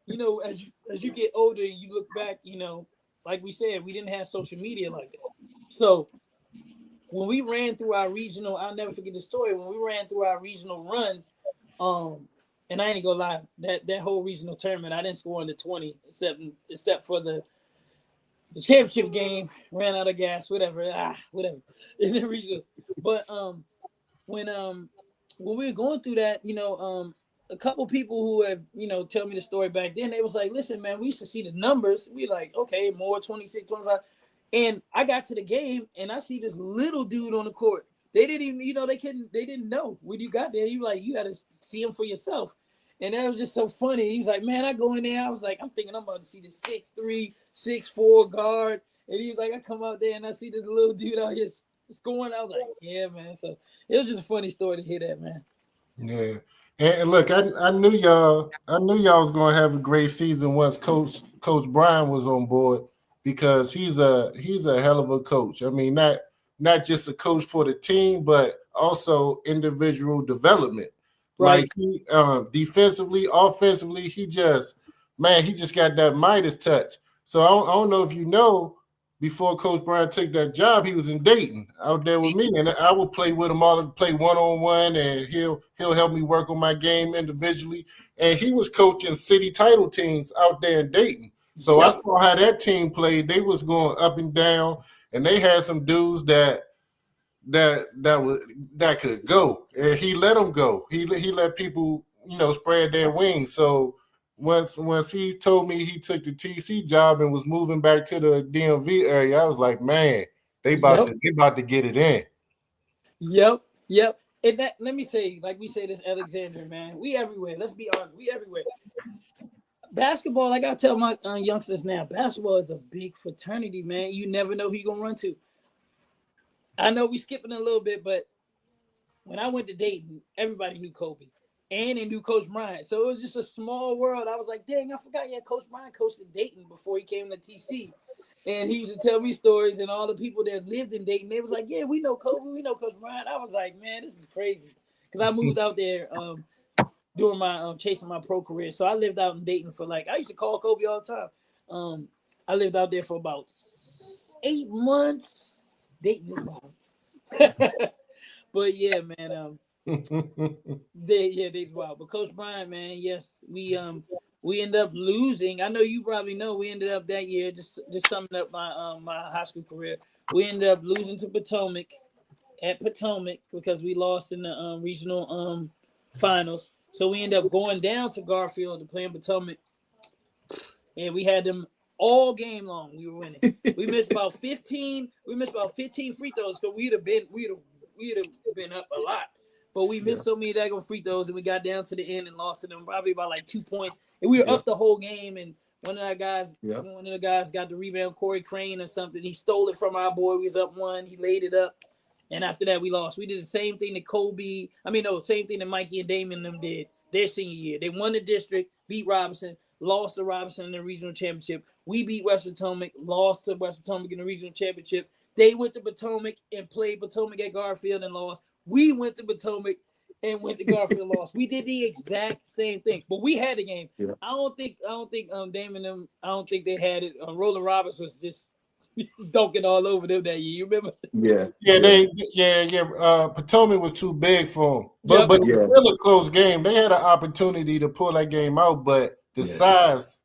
You know, as you get older, you look back, you know, like we said, we didn't have social media like that. So when we ran through our regional, I'll never forget the story. When we ran through our regional run, and I ain't gonna lie, that whole regional tournament, I didn't score under 20, except for the championship game. Ran out of gas, whatever in the regional. But when we were going through that, you know, a couple people who have, you know, tell me the story back then, they was like, listen, man, we used to see the numbers. We like, okay, more 26, 25. And I got to the game and I see this little dude on the court. They didn't even, you know, they didn't know when you got there. You like, you got to see him for yourself. And that was just so funny. He was like, man, I go in there. I was like, I'm thinking I'm about to see this 6'3", 6'4" guard. And he was like, I come out there and I see this little dude out here scoring. I was like, yeah, man. So it was just a funny story to hear that, man. Yeah. And look, I knew y'all was gonna have a great season once Coach Brian was on board, because he's a hell of a coach. I mean, not just a coach for the team, but also individual development. Right. Like he, defensively, offensively, he just got that Midas touch. So I don't know if you know, before Coach Brian took that job, he was in Dayton out there with me, and I would play with him play one-on-one, and he'll help me work on my game individually. And he was coaching city title teams out there in Dayton. So I saw how that team played. They was going up and down, and they had some dudes that could go, and he let them go. He let people, you know, spread their wings. So once he told me he took the TC job and was moving back to the DMV area, I was like, man, they about to get it in. Yep. And that, let me tell you, like we say this, Alexandria, man, we everywhere. Let's be honest, we everywhere. Basketball, like I tell my youngsters now, basketball is a big fraternity, man. You never know who you're gonna run to. I know we skipping a little bit, but when I went to Dayton, everybody knew Kobe. And they knew Coach Bryant. So it was just a small world. I was like, dang, I forgot, Coach Bryant coached in Dayton before he came to TC. And he used to tell me stories, and all the people that lived in Dayton, they was like, yeah, we know Kobe, we know Coach Bryant. I was like, man, this is crazy. Because I moved out there during my chasing my pro career. So I lived out in Dayton for I used to call Kobe all the time. I lived out there for about 8 months. Dayton is about But yeah, man. They wild. But Coach Bryant, man, yes, we ended up losing. I know you probably know we ended up that year. Just summing up my high school career, we ended up losing to Potomac at Potomac because we lost in the regional finals. So we ended up going down to Garfield to play in Potomac, and we had them all game long. We were winning. We missed about 15. We missed about 15 free throws because we'd have been up a lot. But we missed so many daggone free throws, and we got down to the end and lost to them probably by like 2 points. And we were up the whole game. And one of the guys got the rebound, Corey Crane or something. He stole it from our boy. We was up 1. He laid it up. And after that, we lost. We did the same thing that same thing that Mikey and Damon them did their senior year. They won the district, beat Robinson, lost to Robinson in the regional championship. We beat West Potomac, lost to West Potomac in the regional championship. They went to Potomac and played Potomac at Garfield and lost. We went to Potomac and went to Garfield and lost. We did the exact same thing, but we had the game. Yeah. I don't think Damon them. I don't think they had it. Roland Roberts was just dunking all over them that year. You remember? Potomac was too big for them, but it's still a close game. They had an opportunity to pull that game out, but the size.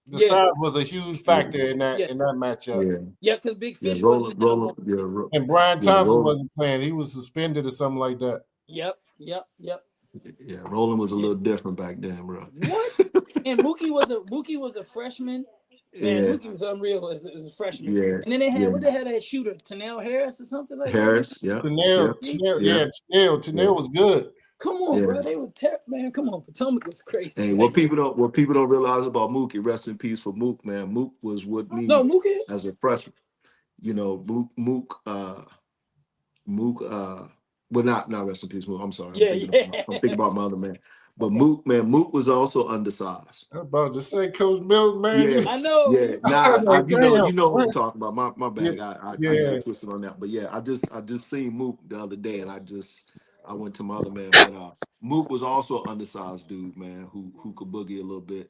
The size was a huge factor in that matchup. Yeah, because Big Fish and Brian Thompson wasn't playing. He was suspended or something like that. Yep. Yeah, Roland was a little different back then, bro. What? And Mookie was a freshman. Man, Mookie was unreal as a freshman. Yeah. And then they had what they had that shooter, Tanel Harris or something like that. Tanel was good. Come on, bro. They were man. Come on, Potomac was crazy. Hey, what people don't realize about Mookie, rest in peace for Mook, man. Mook was with me as a freshman. You know, Mook, well, not rest in peace, Mook. I'm sorry. I'm thinking about my other man. But Mook was also undersized. I'm about to say Coach Milton, man. Yeah. I know. Yeah, you know what I'm talking about. My bad. I got twisted on that. But yeah, I just seen Mook the other day, and I went to my other man. But Mook was also an undersized dude, man, who could boogie a little bit.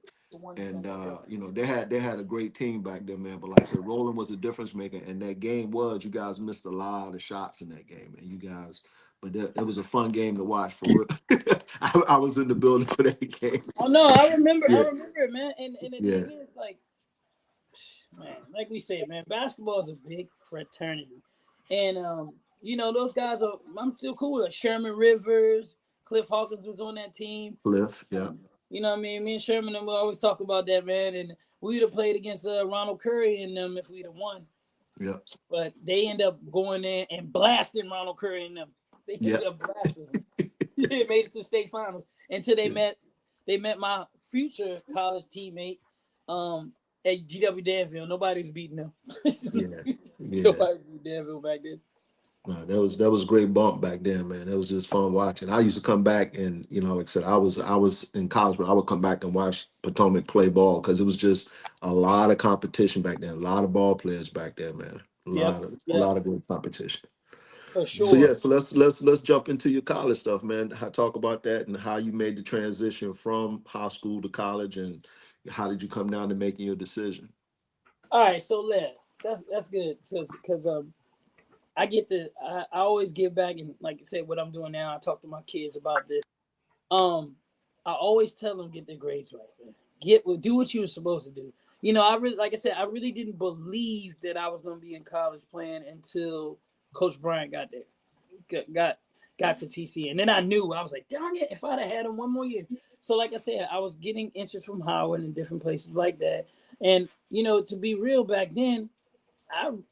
And you know, they had a great team back then, man. But like I said, Roland was a difference maker, and that game you guys missed a lot of shots in that game, man. You guys. But it was a fun game to watch for real. I was in the building for that game. Oh no, I remember it, man. And the thing is, like, man, like we said, man, basketball is a big fraternity. And you know, those guys I'm still cool with. Sherman Rivers, Cliff Hawkins was on that team. Cliff, yeah. You know what I mean? Me and Sherman and we always talk about that, man. And we would have played against Ronald Curry and them if we'd have won. Yeah. But they end up going in and blasting Ronald Curry and them. They ended up blasting them. They made it to state finals until they met my future college teammate at GW Danville. Nobody was beating them. Nobody beat Danville back then. No, that was a great bump back then, man. It was just fun watching. I used to come back and, you know, like I said, I was in college, but I would come back and watch Potomac play ball because it was just a lot of competition back then, a lot of ball players back there, man. A lot of good competition. For sure. So let's jump into your college stuff, man. Talk about that and how you made the transition from high school to college, and how did you come down to making your decision? All right, so that's good because I always give back, and like I said, what I'm doing now, I talk to my kids about this. I always tell them get their grades right, man. Do what you were supposed to do. You know, I really didn't believe that I was going to be in college playing until Coach Bryant got there, got to TC, and then I knew. I was like, darn it, if I'd have had him one more year. So, like I said, I was getting interest from Howard and different places like that. And you know, to be real, back then,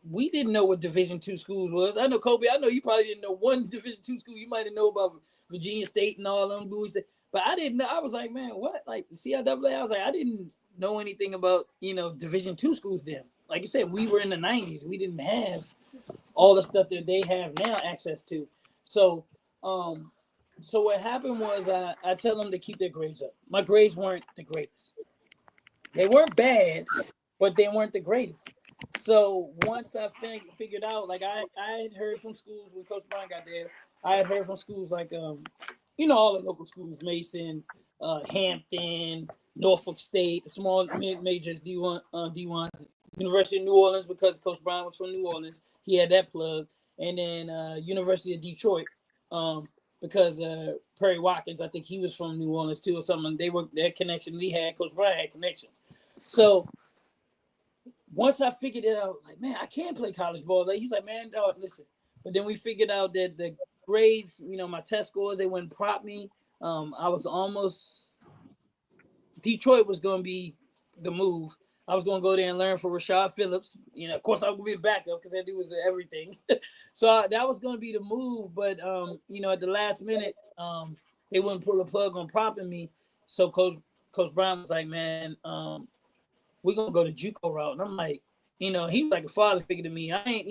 we didn't know what Division II schools was. I know Kobe. I know you probably didn't know one Division II school. You might have known about Virginia State and all them boys, but I didn't know. I was like, man, what? Like the CIAA? I was like, I didn't know anything about Division II schools then. Like you said, we were in the 90s. We didn't have all the stuff that they have now access to. So what happened was I tell them to keep their grades up. My grades weren't the greatest. They weren't bad, but they weren't the greatest. So once I figured out, like I had heard from schools when Coach Bryant got there, I had heard from schools like, all the local schools, Mason, Hampton, Norfolk State, the small mid-majors, D1s, University of New Orleans, because Coach Bryant was from New Orleans. He had that plug. and then University of Detroit. Because Perry Watkins, I think he was from New Orleans too, or something. They were their connection. We had Coach Bryant had connections. So once I figured it out, like, man, I can't play college ball. Like, he's like, man, dog, listen. But then we figured out that the grades, my test scores, they wouldn't prop me. I was almost. Detroit was going to be the move. I was going to go there and learn for Rashad Phillips. Of course, I would be a backup because that dude was everything. So that was going to be the move. But, at the last minute, they wouldn't pull the plug on propping me. So Coach Brown was like, man, we're going to go the JUCO route. And I'm like, he was like a father figure to me. I ain't,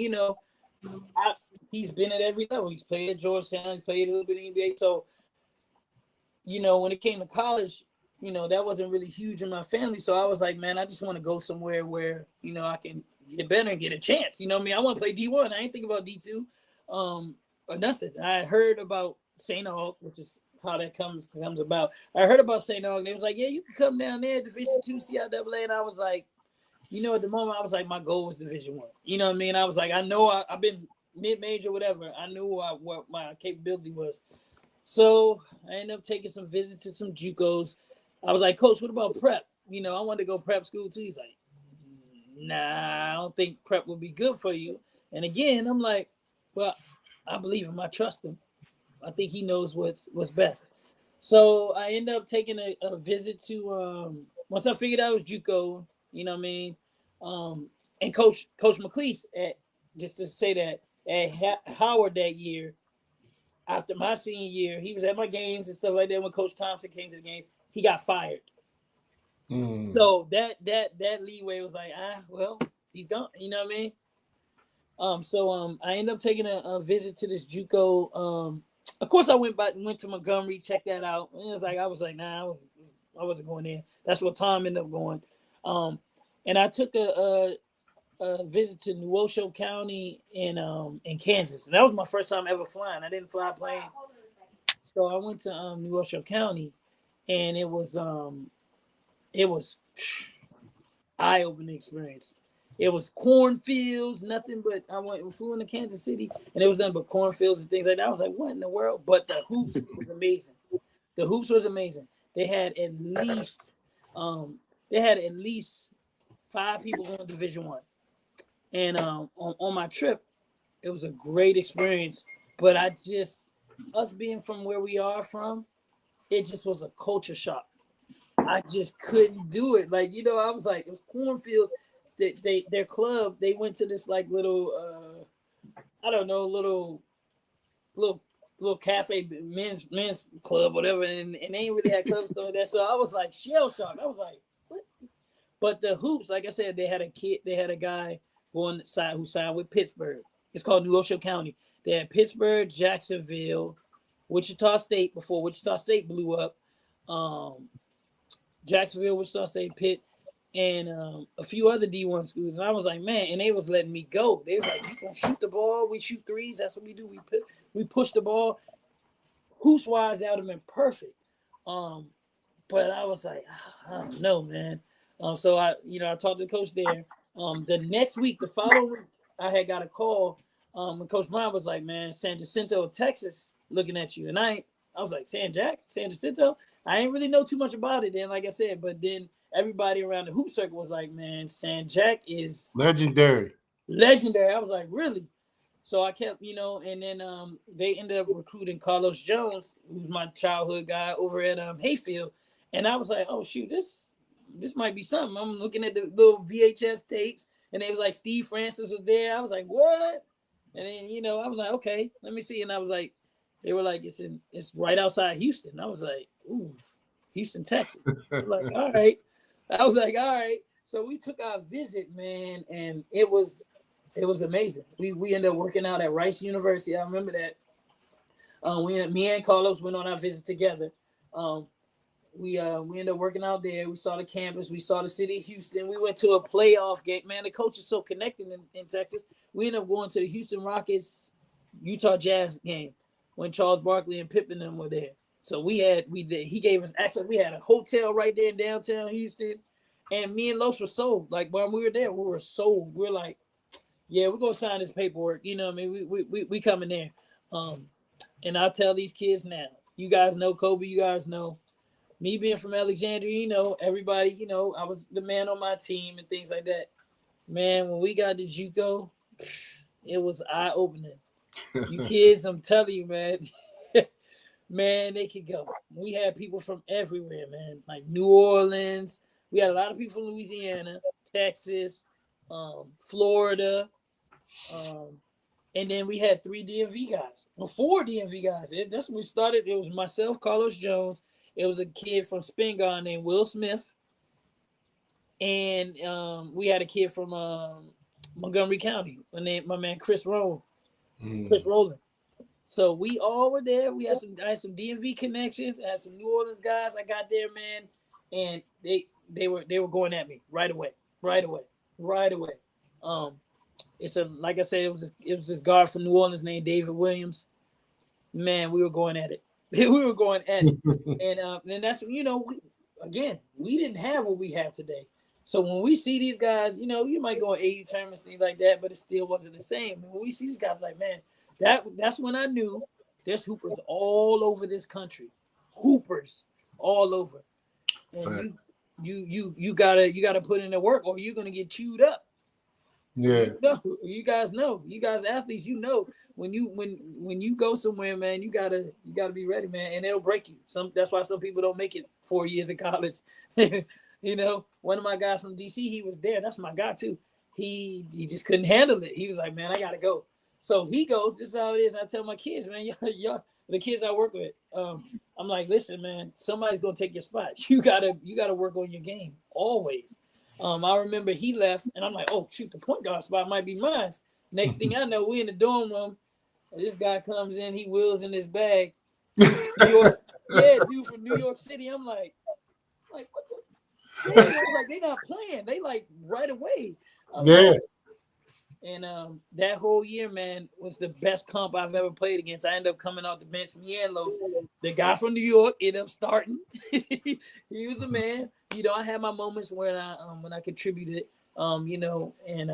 he's been at every level. He's played at Georgetown. He played a little bit in the NBA. So, when it came to college, that wasn't really huge in my family. So I was like, man, I just want to go somewhere where, I can get better and get a chance. I want to play D1. I ain't think about D2 or nothing. I heard about St. Aug, which is how that comes about. I heard about St. Aug. They was like, yeah, you can come down there, Division II, CIAA. And I was like, at the moment, I was like, my goal was Division I. You know what I mean? I was like, I know I've been mid-major, whatever. I knew what my capability was. So I ended up taking some visits to some JUCOs. I was like, Coach, what about prep? I wanted to go prep school too. He's like, nah, I don't think prep would be good for you. And again, I'm like, well, I believe him. I trust him. I think he knows what's best. So I ended up taking a visit to, once I figured out it was JUCO, you know what I mean? And Coach McLeese, just to say that, at Howard that year, after my senior year, he was at my games and stuff like that. When Coach Thompson came to the games, he got fired. So that leeway was like, well, he's gone. You know what I mean? So I ended up taking a visit to this JUCO. Of course, I went to Montgomery, checked that out. And I was like, nah, I wasn't going there. That's where Tom ended up going. And I took a visit to Neosho County in Kansas, and that was my first time ever flying. I didn't fly a plane, so I went to Neosho County, and it was eye-opening experience. It was cornfields, nothing but we flew into Kansas City, and it was nothing but cornfields and things like that. I was like, what in the world? But the hoops was amazing. The hoops was amazing. They had at least 5 people going to Division I. And on my trip, it was a great experience. But us being from where we are from, it just was a culture shock. I just couldn't do it. Like, I was like, it was cornfields. Their club, they went to this like little, I don't know, little cafe, men's club, whatever. And they ain't really had club stuff like that. So I was like shell shocked. I was like, what? But the hoops, like I said, they had a guy who signed with Pittsburgh. It's called Neosho County. They had Pittsburgh, Jacksonville, Wichita State before Wichita State blew up. Jacksonville, Wichita State, Pitt, and a few other D1 schools. And I was like, man, and they was letting me go. They was like, you gonna shoot the ball? We shoot threes. That's what we do. We push the ball. Hoops wise, that would have been perfect. But I was like, I don't know, man. So I talked to the coach there. The next week, the following week, I had got a call. And Coach Brown was like, man, San Jacinto, Texas, looking at you. And I was like, San Jacinto? I ain't really know too much about it then, like I said. But then everybody around the hoop circle was like, man, San Jac is legendary. I was like, really? So I kept, and then they ended up recruiting Carlos Jones, who's my childhood guy over at Hayfield. And I was like, oh, shoot, this might be something. I'm looking at the little VHS tapes, and they was like, Steve Francis was there. I was like, what? And then, I was like, okay, let me see. And I was like, they were like, it's right outside Houston. I was like, ooh, Houston, Texas. I was like, all right. I was like, all right. So we took our visit, man, and it was amazing. We ended up working out at Rice University. I remember that. Me and Carlos went on our visit together. We ended up working out there. We saw the campus. We saw the city of Houston. We went to a playoff game. Man, the coach is so connected in Texas. We ended up going to the Houston Rockets Utah Jazz game when Charles Barkley and Pippen and them were there. So he gave us access. We had a hotel right there in downtown Houston, and me and Los were sold. Like when we were there, we were sold. We're like, Yeah, we're gonna sign this paperwork. You know what I mean? We coming there. And I'll tell these kids now. You guys know Kobe, you guys know. Me being from Alexandria, you know, everybody, you know, I was the man on my team and things like that. Man, when we got to JUCO, it was eye-opening. You kids, I'm telling you, man. Man, they could go. We had people from everywhere, man. Like New Orleans. We had a lot of people from Louisiana, Texas, Florida. And then we had 3 DMV guys. Well, 4 DMV guys. That's when we started. It was myself, Carlos Jones. It was a kid from Spingarn named Will Smith. And we had a kid from Montgomery County. My man Chris Rowland. Chris Rowland. So we all were there. I had some DMV connections. I had some New Orleans guys. I got there, man, and they were going at me right away. It's like I said, it was this guard from New Orleans named David Williams. Man, we were going at it. And that's, you know, we didn't have what we have today. So when we see these guys, you know, you might go on 80 tournaments, things like that, but it still wasn't the same. When we see these guys, like, man, that's when I knew there's hoopers all over this country. Hoopers all over. And you gotta put in the work or you're gonna get chewed up. Yeah. You guys know. You guys athletes, you know, when you go somewhere, man, you gotta be ready, man, and it'll break you. That's why some people don't make it 4 years in college. You know, one of my guys from DC, he was there. That's my guy too. He just couldn't handle it. He was like, man, I gotta go. So he goes. This is how it is. I tell my kids, man, y'all, the kids I work with, I'm like, listen, man, somebody's gonna take your spot. You gotta work on your game always. I remember he left, and I'm like, oh shoot, the point guard spot might be mine. Next thing I know, we in the dorm room. This guy comes in, he wheels in his bag. Dude from New York City. I'm like what the? Like they not playing. They like right away. And that whole year, man, was the best comp I've ever played against. I ended up coming off the bench. Mialos, the guy from New York, ended up starting. He was a man. You know, I had my moments when I contributed. You know, and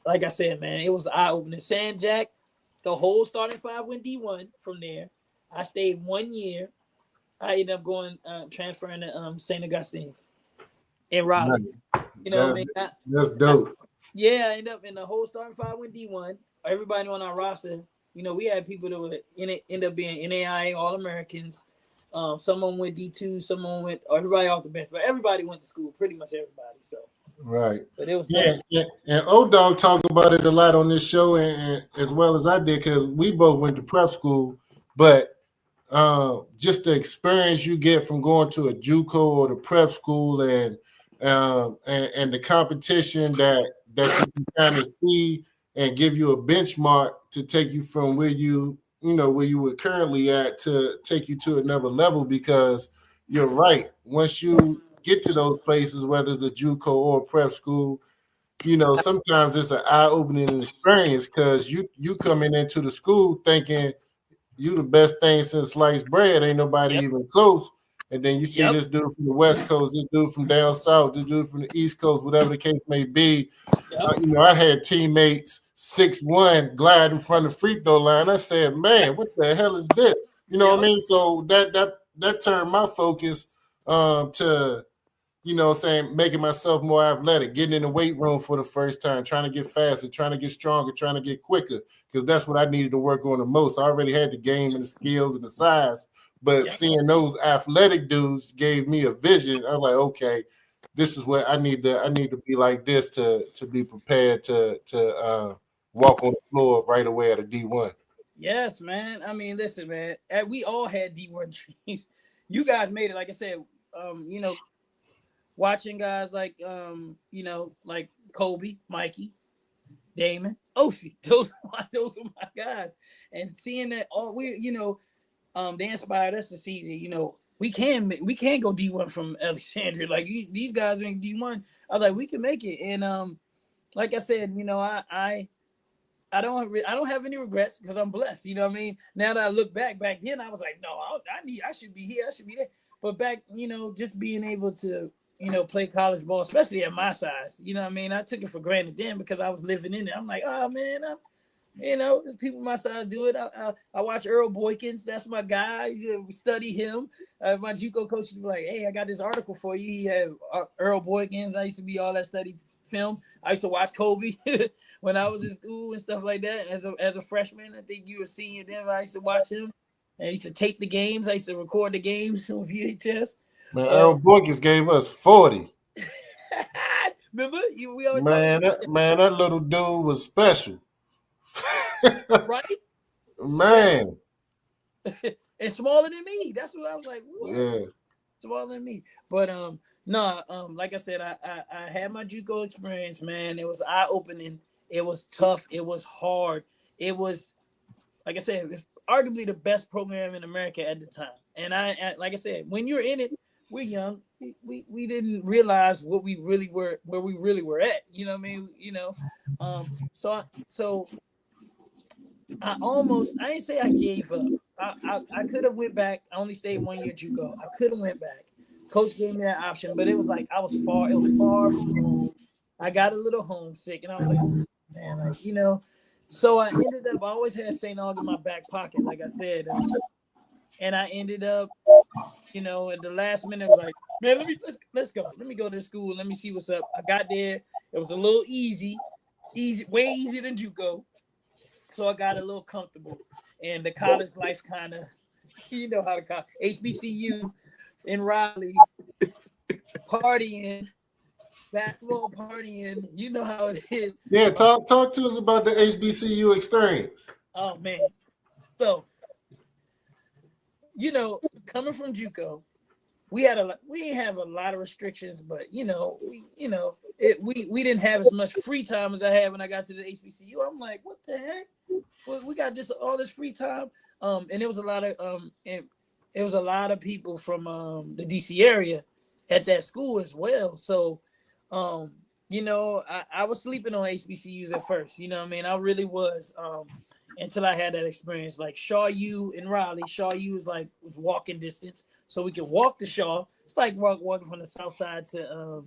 like I said, man, it was eye-opening. San Jack, the whole starting 5 went D1 from there. I stayed 1 year. I ended up going transferring to St. Augustine's in Raleigh. You know what I mean? That's dope. Yeah, I ended up in the whole starting 5 with D1. Everybody on our roster, you know, we had people that would end up being NAIA All-Americans. Someone went D2, someone went, everybody off the bench, but everybody went to school, pretty much everybody. So right. But it was and O-Dog talked about it a lot on this show, and as well as I did, because we both went to prep school, but just the experience you get from going to a JUCO or the prep school and the competition that you can kind of see and give you a benchmark to take you from where you were currently at to take you to another level, because you're right. Once you get to those places, whether it's a JUCO or a prep school, you know, sometimes it's an eye-opening experience because you coming into the school thinking you the best thing since sliced bread, ain't nobody even close. And then you see this dude from the West Coast, this dude from down south, this dude from the East Coast, whatever the case may be. You know, I had teammates 6'1" glide in front of the free throw line. I said, man, what the hell is this? You know what I mean? So that turned my focus to, you know, saying making myself more athletic, getting in the weight room for the first time, trying to get faster, trying to get stronger, trying to get quicker, because that's what I needed to work on the most. I already had the game and the skills and the size. But seeing those athletic dudes gave me a vision. I was like, okay, this is what I need to be like this to be prepared to walk on the floor right away at a D1. Yes, man. I mean, listen, man. We all had D1 dreams. You guys made it. Like I said, you know, watching guys like you know, like Kobe, Mikey, Damon, Osi. Those are my guys. And seeing that you know. They inspired us to see, you know, we can go D1 from Alexandria. Like these guys make D1. I was like, we can make it. And like I said, you know, I don't have any regrets because I'm blessed. You know what I mean? Now that I look back then, I was like, no, I should be here. I should be there. But back, you know, just being able to, play college ball, especially at my size. You know what I mean? I took it for granted then because I was living in it. I'm like, oh man, there's people my size do it. I watch Earl Boykins. That's my guy. We study him. My JUCO coach would be like, hey, I got this article for you. He had Earl Boykins. I used to be all that study film. I used to watch Kobe when I was in school and stuff like that. As a freshman, I think you were senior then. I used to watch him. And I used to tape the games. I used to record the games on VHS. Man, Earl Boykins gave us 40. Remember? We always that little dude was special. Right? Man. And smaller than me. That's what I was like. Whoa. Yeah. Smaller than me. But like I said, I had my JUCO experience, man. It was eye-opening. It was tough. It was hard. It was, like I said, it was arguably the best program in America at the time. And I like I said, when you're in it, we're young. We didn't realize what we really were, where we really were at. You know what I mean? So I didn't say I gave up. I could have went back. I only stayed 1 year JUCO. I could have went back. Coach gave me that option, but it was like it was far from home. I got a little homesick, and I was like, man, So I ended up. I always had St. Aug in my back pocket, like I said, and I ended up, at the last minute, like, man, let's go. Let me go to school. Let me see what's up. I got there. It was a little easy, way easier than JUCO. So I got a little comfortable, and the college life kind of, how to call HBCU in Raleigh, partying, basketball partying. You know how it is. Yeah, talk to us about the HBCU experience. Oh man, so coming from JUCO, we didn't have a lot of restrictions, but we didn't have as much free time as I had when I got to the HBCU. I'm like, what the heck? Well, we got all this free time, and it was a lot of people from the DC area at that school as well. So, I was sleeping on HBCUs at first. You know what I mean? I really was. Until I had that experience, like Shaw U in Raleigh. Shaw U was walking distance, so we could walk to Shaw. It's like walking from the south side to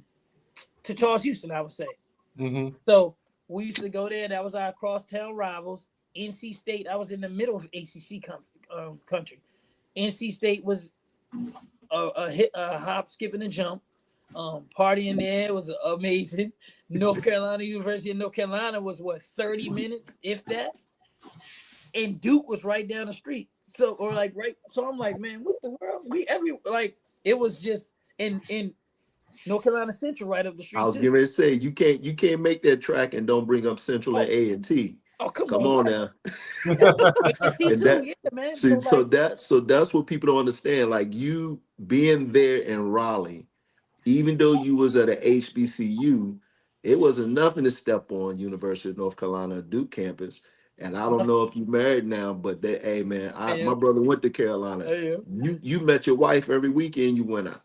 Charles Houston, I would say. Mm-hmm. So we used to go there. That was our crosstown rivals. NC State. I was in the middle of ACC country. NC State was a hop, skip, and a jump. Partying there was amazing. University of North Carolina was 30 minutes, if that. And Duke was right down the street. So I'm like, man, what the world? It was just in North Carolina Central right up the street. I was getting ready to say you can't make that track and don't bring up Central and A&T. Oh, come on now. Man. So that's what people don't understand. Like, you being there in Raleigh, even though you was at a HBCU, it wasn't nothing to step on University of North Carolina Duke campus. And I don't know if you're married now, but my brother went to Carolina. You met your wife every weekend you went out.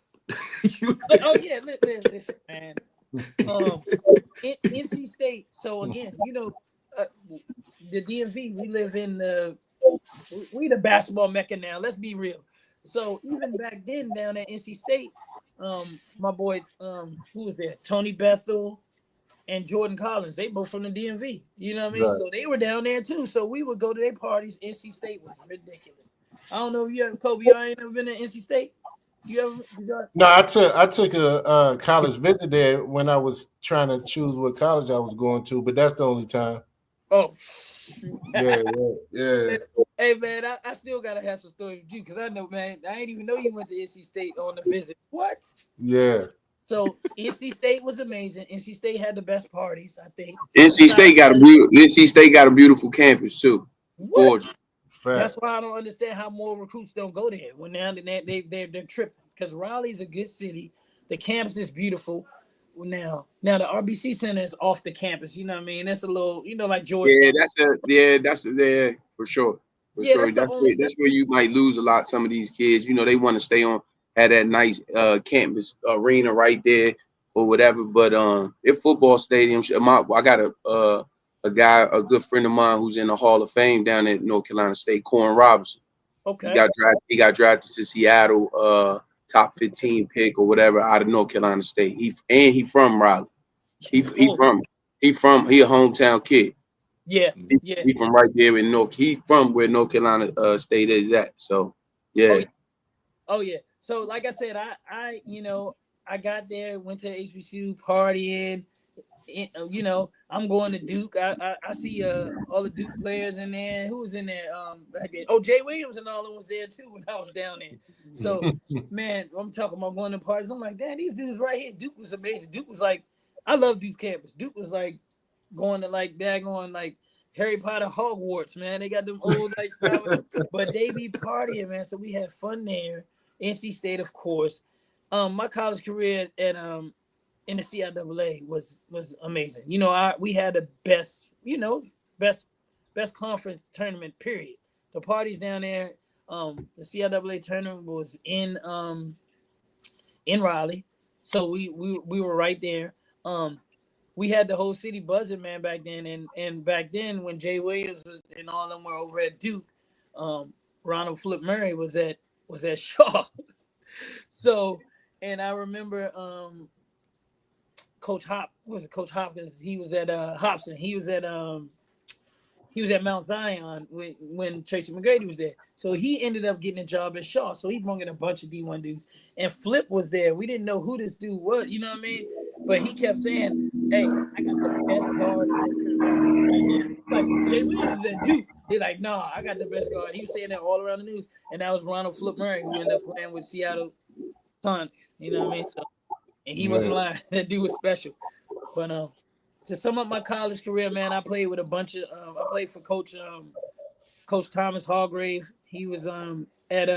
Listen, man. NC State. So again, the DMV, we live in we the basketball mecca now. Let's be real. So even back then down at NC State, my boy, who was there? Tony Bethel and Jordan Collins, they both from the DMV. You know what I mean? Right. So they were down there too. So we would go to their parties. NC State was ridiculous. I don't know if you ever, Kobe, you ain't ever been to NC State? You ever? No, I took a college visit there when I was trying to choose what college I was going to, but that's the only time. Oh. Yeah. Hey, man, I still got to have some stories with you because I know, man, I didn't even know you went to NC State on the visit. What? Yeah. So NC State was amazing. NC State had the best parties, I think. NC State got a beautiful campus too. Gorgeous. That's why I don't understand how more recruits don't go there when they're tripping. Because Raleigh's a good city. The campus is beautiful. Now the RBC Center is off the campus. You know what I mean? That's a little, like Georgia. Yeah, that's for sure. That's where you might lose a lot. Some of these kids, they want to stay on. Had that nice campus arena right there or whatever, but if football stadium, I got a guy, a good friend of mine who's in the Hall of Fame down at North Carolina State, Corn Robinson. Okay. He got drafted to Seattle top 15 pick or whatever out of North Carolina State. He from Raleigh. He a hometown kid. Yeah. He from right there in North. He from where North Carolina State is at. So yeah. Oh yeah. So like I said, I got there, went to HBCU partying. I'm going to Duke. I see all the Duke players in there. Who was in there? Back then? Oh, Jay Williams and all of them was there too when I was down there. So man, I'm talking about going to parties. I'm like, damn, these dudes right here. Duke was amazing. Duke was like, I love Duke campus. Duke was like going to like daggone like Harry Potter Hogwarts, man. They got them old like stuff, but they be partying, man. So we had fun there. NC State, of course. My college career at in the CIAA was amazing. We had the best conference tournament, period. The parties down there, the CIAA tournament was in Raleigh. So we were right there. We had the whole city buzzing, man, back then. And back then when Jay Williams and all of them were over at Duke, Ronald Flip Murray was at Shaw. So, and I remember Coach Hopkins. He was at Hobson. He was at Mount Zion when Tracy McGrady was there. So he ended up getting a job at Shaw. So he brought in a bunch of D1 dudes. And Flip was there. We didn't know who this dude was, you know what I mean? But he kept saying, hey, I got the best guard in this country. Like, Jay Williams is at Duke. He's like, nah, I got the best guard. He was saying that all around the news. And that was Ronald Flip Murray, who ended up playing with Seattle Sonics. You know what I mean? So, and he wasn't lying. That dude was special. But to sum up my college career, man, I played with a bunch of I played for Coach Thomas Hargrave. He was at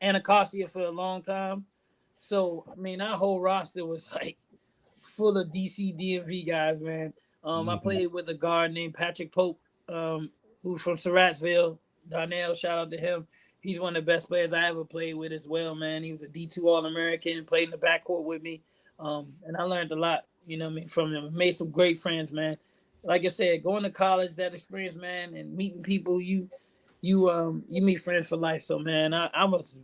Anacostia for a long time. So I mean, our whole roster was like full of DC DMV guys, man. I played with a guard named Patrick Pope, who's from Surrattsville. Darnell, shout out to him. He's one of the best players I ever played with as well, man. He was a D2 All-American, played in the backcourt with me. And I learned a lot, you know what I mean, from him. Made some great friends, man. Like I said, going to college, that experience, man, and meeting people, you meet friends for life. So, man, I was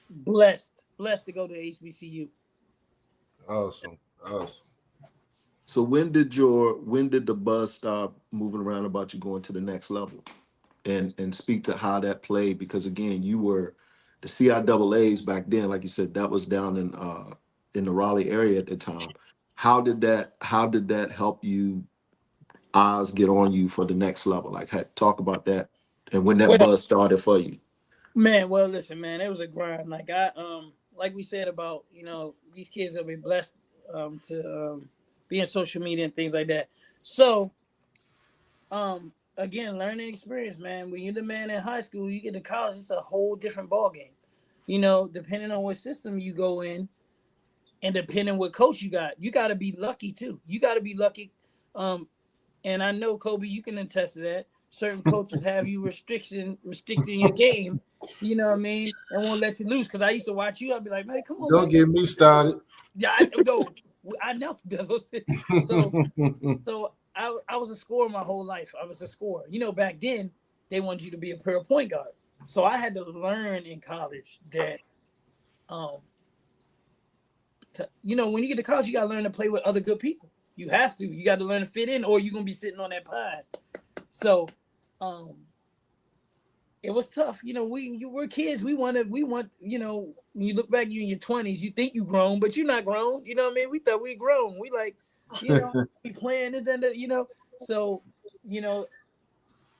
blessed to go to HBCU. Awesome. So when did the buzz stop moving around about you going to the next level? And speak to how that played, because again, you were the CIAAs back then, like you said, that was down in the Raleigh area at the time. How did that help you eyes get on you for the next level? Like, talk about that and when that buzz started for you. Man, well, listen, man, it was a grind. Like like we said about, these kids will be blessed to be in social media and things like that. So, again, learning experience, man. When you're the man in high school, you get to college, it's a whole different ballgame. Depending on what system you go in and depending what coach you got to be lucky too. You got to be lucky. And I know, Kobe, you can attest to that. Certain coaches have you restricting your game, you know what I mean, and won't let you lose. Because I used to watch you, I'd be like, man, come on. Don't get me started. Yeah, I know. So I was a scorer my whole life. I was a scorer. Back then, they wanted you to be a pure point guard. So I had to learn in college that, when you get to college, you got to learn to play with other good people. You have to. You got to learn to fit in, or you're going to be sitting on that pine. So it was tough. We're kids. We want, when you look back, you in your 20s, you think you grown, but you're not grown. You know what I mean? We thought we grown. We like, we playing it, So,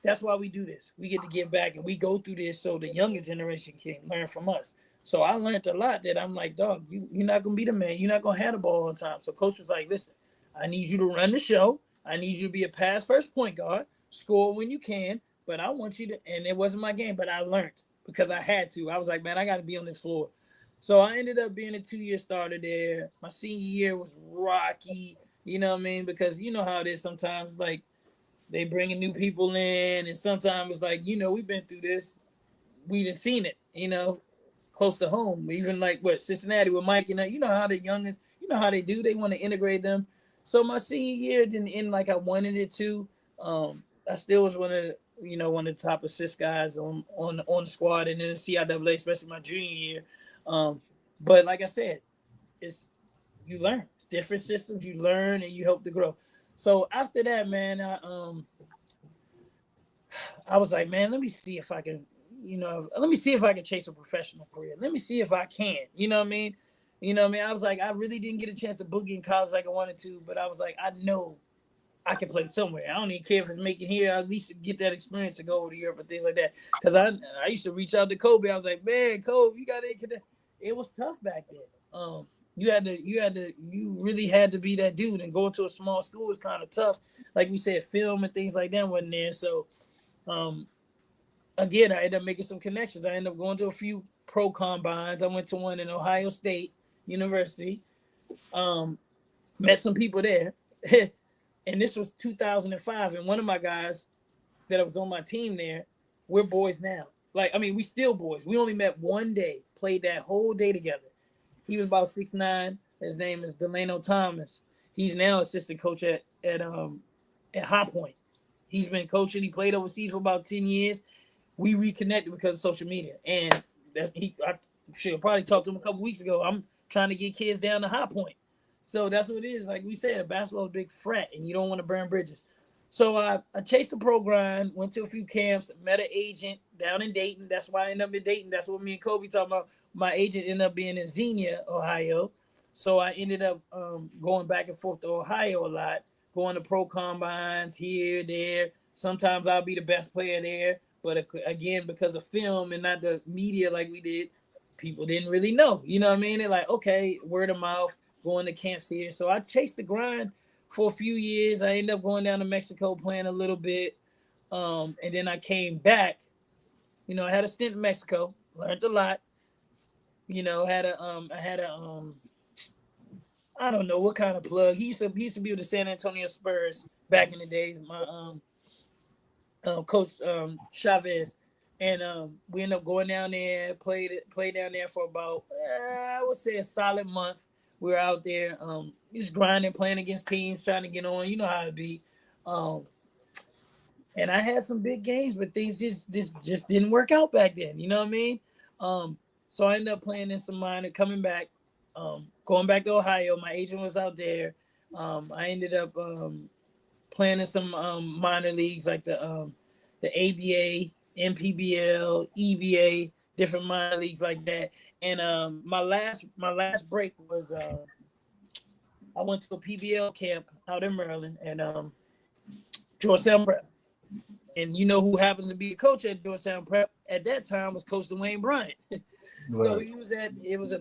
that's why we do this. We get to give back and we go through this so the younger generation can learn from us. So I learned a lot that I'm like, dog, you're not going to be the man. You're not going to have the ball all the time. So coach was like, listen, I need you to run the show. I need you to be a pass first point guard, score when you can, but I want you to, and it wasn't my game, but I learned because I had to. I was like, man, I got to be on this floor. So I ended up being a 2-year starter there. My senior year was rocky, you know what I mean? Because you know how it is sometimes, like they bringing new people in, and sometimes it's like, we've been through this. We done seen it, close to home. Even like Cincinnati with Mike, you know how the young, how they do. They want to integrate them. So my senior year didn't end like I wanted it to. I still was one of the top assist guys on the squad, and then the CIAA, especially my junior year. But like I said, you learn. It's different systems. You learn and you help to grow. So after that, man, I was like, man, let me see if I can, let me see if I can chase a professional career. Let me see if I can. You know what I mean? I was like, I really didn't get a chance to boogie in college like I wanted to, but I was like, I know I can play somewhere. I don't even care if it's making here. I at least get that experience to go over to Europe and things like that. Because I used to reach out to Kobe. I was like, man, Kobe, you got to. It was tough back then. You really had to be that dude, and going to a small school was kind of tough. Like we said, film and things like that wasn't there. So, again, I ended up making some connections. I ended up going to a few pro combines. I went to one in Ohio State University. Met some people there. And this was 2005. And one of my guys that was on my team there, we're boys now. We still boys. We only met one day, played that whole day together. He was about 6'9". His name is Delano Thomas. He's now assistant coach at High Point. He's been coaching. He played overseas for about 10 years. We reconnected because of social media. And I should probably talked to him a couple weeks ago. I'm trying to get kids down to High Point. So that's what it is. Like we said, basketball is a big frat, and you don't want to burn bridges. So I chased the pro grind, went to a few camps, met an agent down in Dayton. That's why I ended up in Dayton. That's what me and Kobe talking about. My agent ended up being in Xenia, Ohio. So I ended up going back and forth to Ohio a lot, going to pro combines here, there. Sometimes I'll be the best player there. But again, because of film and not the media like we did, people didn't really know. You know what I mean? They're like, okay, word of mouth, going to camps here. So I chased the grind for a few years. I ended up going down to Mexico, playing a little bit. And then I came back. I had a stint in Mexico, learned a lot. I don't know what kind of plug. He used to be with the San Antonio Spurs back in the days. My coach Chavez. And we ended up going down there, played down there for about I would say a solid month. We were out there just grinding, playing against teams, trying to get on. You know how it be. And I had some big games, but things just didn't work out back then. You know what I mean? So I ended up playing in some minor, coming back, going back to Ohio. My agent was out there. I ended up playing in some minor leagues like the ABA, NPBL, EBA, different minor leagues like that. And my last break was I went to a PBL camp out in Maryland and Georgetown Prep. And you know who happens to be a coach at Georgetown Prep at that time was Coach Dwayne Bryant. So he was it was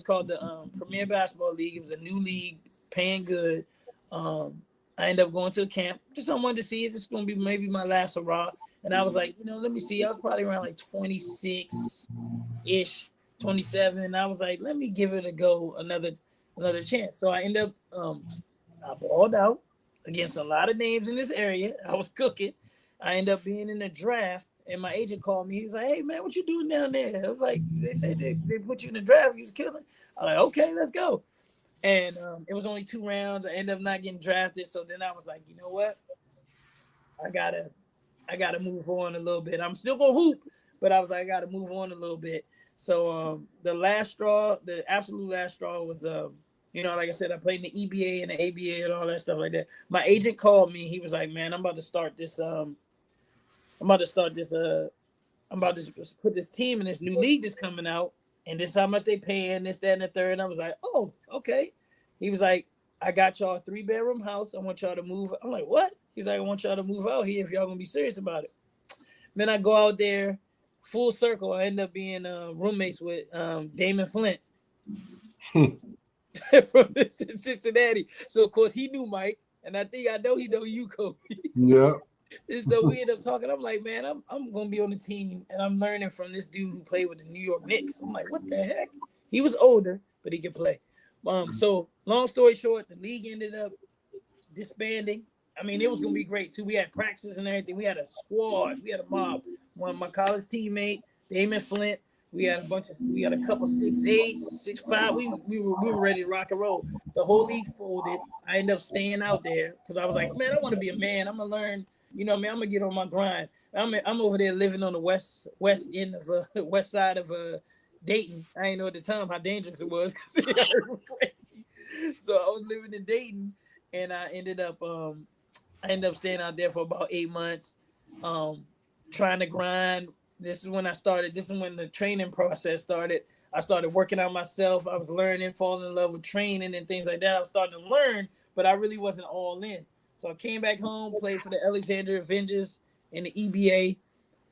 called the Premier Basketball League. It was a new league, paying good. I ended up going to a camp. Just I wanted to see if this is going to be maybe my last hurrah. And I was like, let me see. I was probably around like 26-ish, 27. And I was like, let me give it a go, another chance. So I ended up, I balled out against a lot of names in this area. I was cooking. I ended up being in the draft, and my agent called me. He was like, hey, man, what you doing down there? I was like, they said they put you in the draft. You was killing. I was like, okay, let's go. And it was only 2 rounds. I ended up not getting drafted. So then I was like, you know what? I gotta move on a little bit. I'm still gonna hoop, but I was like, I gotta move on a little bit. So the absolute last straw was like I said, I played in the EBA and the ABA and all that stuff like that. My agent called me. He was like, man, I'm about to put this team in this new league that's coming out, and this is how much they paying, this, that, and the third. And I was like, oh, okay. He was like, I got y'all a 3-bedroom house. I want y'all to move. I'm like, what? He's like, I want y'all to move out here if y'all gonna be serious about it. Then I go out there, full circle. I end up being roommates with Damon Flint from Cincinnati. So of course he knew Mike, and I know he know you, Kobe. Yeah. And so we end up talking. I'm like, man, I'm gonna be on the team, and I'm learning from this dude who played with the New York Knicks. I'm like, what the heck? He was older, but he could play. So long story short, the league ended up disbanding. I mean, it was gonna be great too. We had practices and everything. We had a squad. We had a mob. One of my college teammate, Damon Flint. We had a couple 6'8", 6'5". We were ready to rock and roll. The whole league folded. I ended up staying out there because I was like, man, I want to be a man. I'm gonna learn. I'm gonna get on my grind. I'm over there living on the west end of west side of Dayton. I didn't know at the time how dangerous it was. Crazy. So I was living in Dayton, and I ended up staying out there for about 8 months, trying to grind. This is when the training process started. I started working on myself. I was learning, falling in love with training and things like that. I was starting to learn, but I really wasn't all in. So I came back home, played for the Alexandria Avengers in the EBA,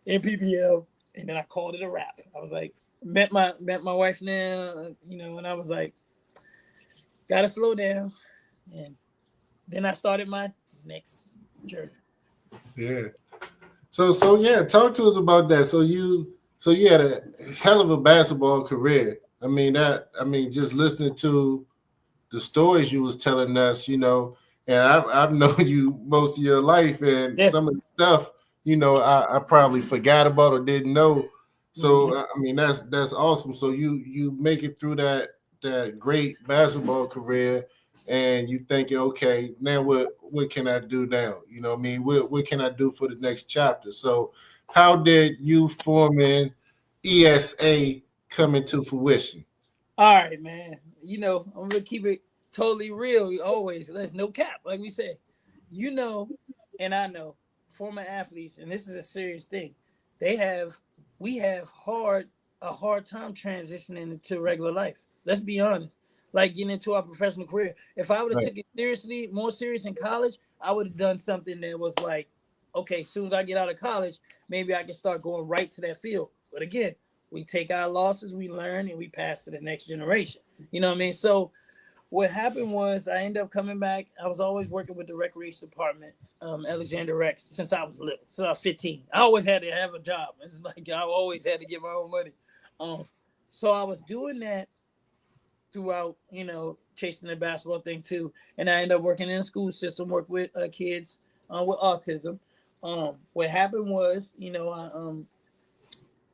NPBL, and then I called it a wrap. I was like, met my wife now, and I was like, gotta slow down. And then I started my next journey. Yeah. So yeah, talk to us about that. So you had a hell of a basketball career. Just listening to the stories you was telling us, and I've known you most of your life, and some of the stuff, I probably forgot about or didn't know. So that's awesome. So you make it through that great basketball career, and you thinking, okay, now what can I do now? What can I do for the next chapter? So how did you forming ESA come into fruition? All right, man. I'm gonna keep it totally real. Always, there's no cap, like we say. And I know former athletes, and this is a serious thing. We have a hard time transitioning into regular life. Let's be honest. Like getting into our professional career. If I would have took it more serious in college, I would have done something that was like, okay, as soon as I get out of college, maybe I can start going right to that field. But again, we take our losses, we learn, and we pass to the next generation. You know what I mean? So what happened was I ended up coming back. I was always working with the recreation department, Alexander Rex, since I was little, since I was 15. I always had to have a job. It's like I always had to get my own money. So I was doing that throughout, chasing the basketball thing too. And I ended up working in the school system, work with kids with autism. What happened was,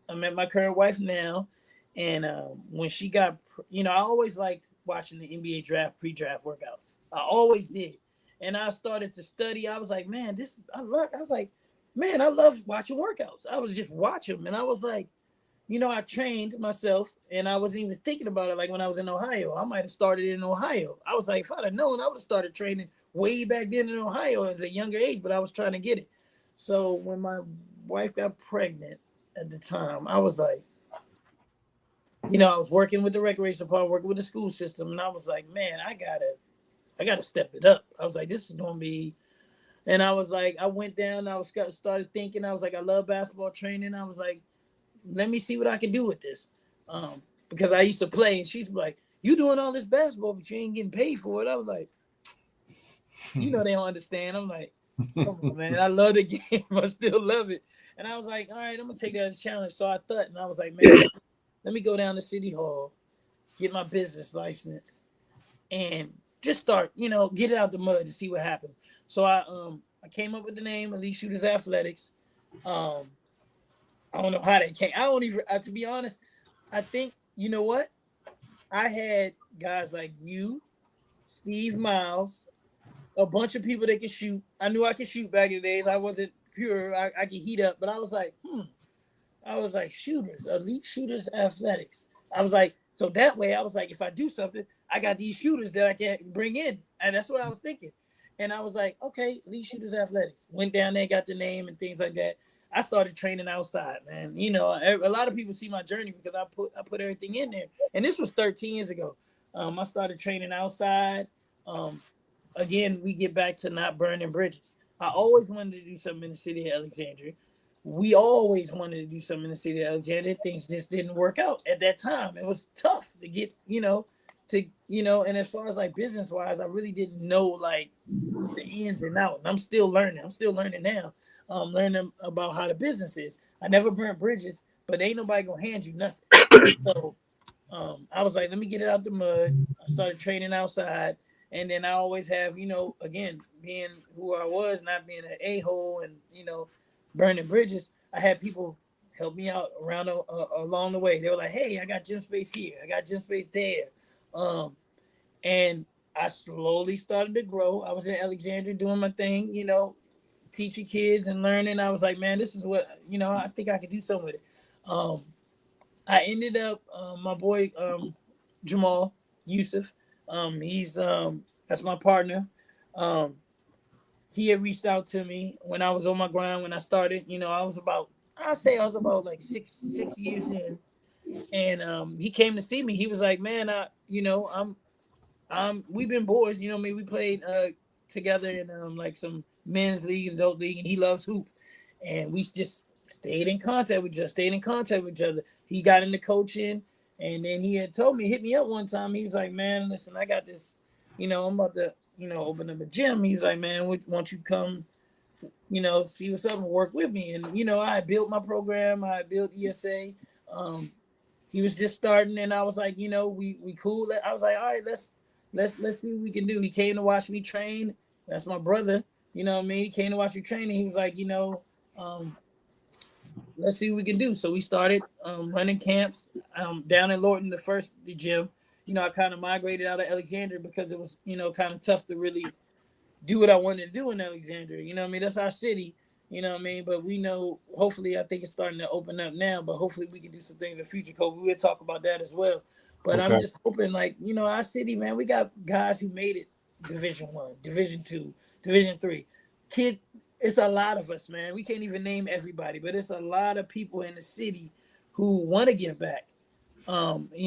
I met my current wife now. And when she got, I always liked watching the NBA draft, pre-draft workouts. I always did. And I started to study. I was like, man, I love watching workouts. I was just watching them. And I was like, I trained myself and I wasn't even thinking about it. Like when I was in Ohio, I might've started in Ohio. I was like, if I'd have known, I would have started training way back then in Ohio as a younger age, but I was trying to get it. So when my wife got pregnant at the time, I was like, I was working with the recreation department, working with the school system. And I was like, man, I gotta step it up. I was like, this is going to be, and I was like, I went down, started thinking, I was like, I love basketball training. I was like, let me see what I can do with this. Because I used to play and she's like, you doing all this basketball, but you ain't getting paid for it. I was like, they don't understand. I'm like, come on, man. I love the game. I still love it. And I was like, all right, I'm going to take that as a challenge. So I thought, and I was like, man, let me go down to City Hall, get my business license, and just start, get it out the mud to see what happens. So I came up with the name Elite Shooters Athletics. I don't know how they came. I don't even, to be honest, I think, you know what? I had guys like you, Steve Miles, a bunch of people that could shoot. I knew I could shoot back in the days. I wasn't pure. I could heat up, but I was like, shooters, Elite Shooters Athletics. I was like, so that way I was like, if I do something, I got these shooters that I can bring in. And that's what I was thinking. And I was like, okay, Elite Shooters Athletics. Went down there, got the name and things like that. I started training outside, man. A lot of people see my journey because I put everything in there. And this was 13 years ago. I started training outside. Again, we get back to not burning bridges. I always wanted to do something in the city of Alexandria. We always wanted to do something in the city of Alexandria. Things just didn't work out at that time. It was tough to get, and as far as like business wise, I really didn't know like the ins and outs. And I'm still learning. I'm still learning now. Learning about how the business is. I never burnt bridges, but ain't nobody gonna hand you nothing. So I was like, let me get it out the mud. I started training outside. And then I always have, again, being who I was, not being an a-hole and, burning bridges, I had people help me out along the way. They were like, hey, I got gym space here. I got gym space there. And I slowly started to grow. I was in Alexandria doing my thing, teaching kids and learning. I was like, man, this is what, I think I could do something with it. I ended up my boy Jamal Yusuf. He's that's my partner. He had reached out to me when I was on my grind when I started. You know, I was about like six years in, and he came to see me. He was like, "Man, we've been boys. You know, what I mean, we played together in like some men's league, adult league, and he loves hoop, and we just stayed in contact. We just stayed in contact with each other. He got into coaching, and then he had told me, hit me up one time. He was like, "Man, listen, I got this. You know, I'm about to, open up a gym." He was like, "Man, why don't you come, see what's up and work with me?" And I built my program. I built ESA. He was just starting, and I was like, we cool. I was like, all right, let's see what we can do. He came to watch me train. That's my brother. You know what I mean? He came to watch me train, and he was like, let's see what we can do. So we started running camps down in Lorton, the gym. I kind of migrated out of Alexandria because it was, kind of tough to really do what I wanted to do in Alexandria. You know what I mean? That's our city. You know what I mean? But we know, hopefully, I think it's starting to open up now, but hopefully we can do some things in the future, Kobe. We'll talk about that as well. But okay. I'm just hoping, like, our city, man, we got guys who made it Division I, Division II, Division III. It's a lot of us, man. We can't even name everybody, but it's a lot of people in the city who want to give back. You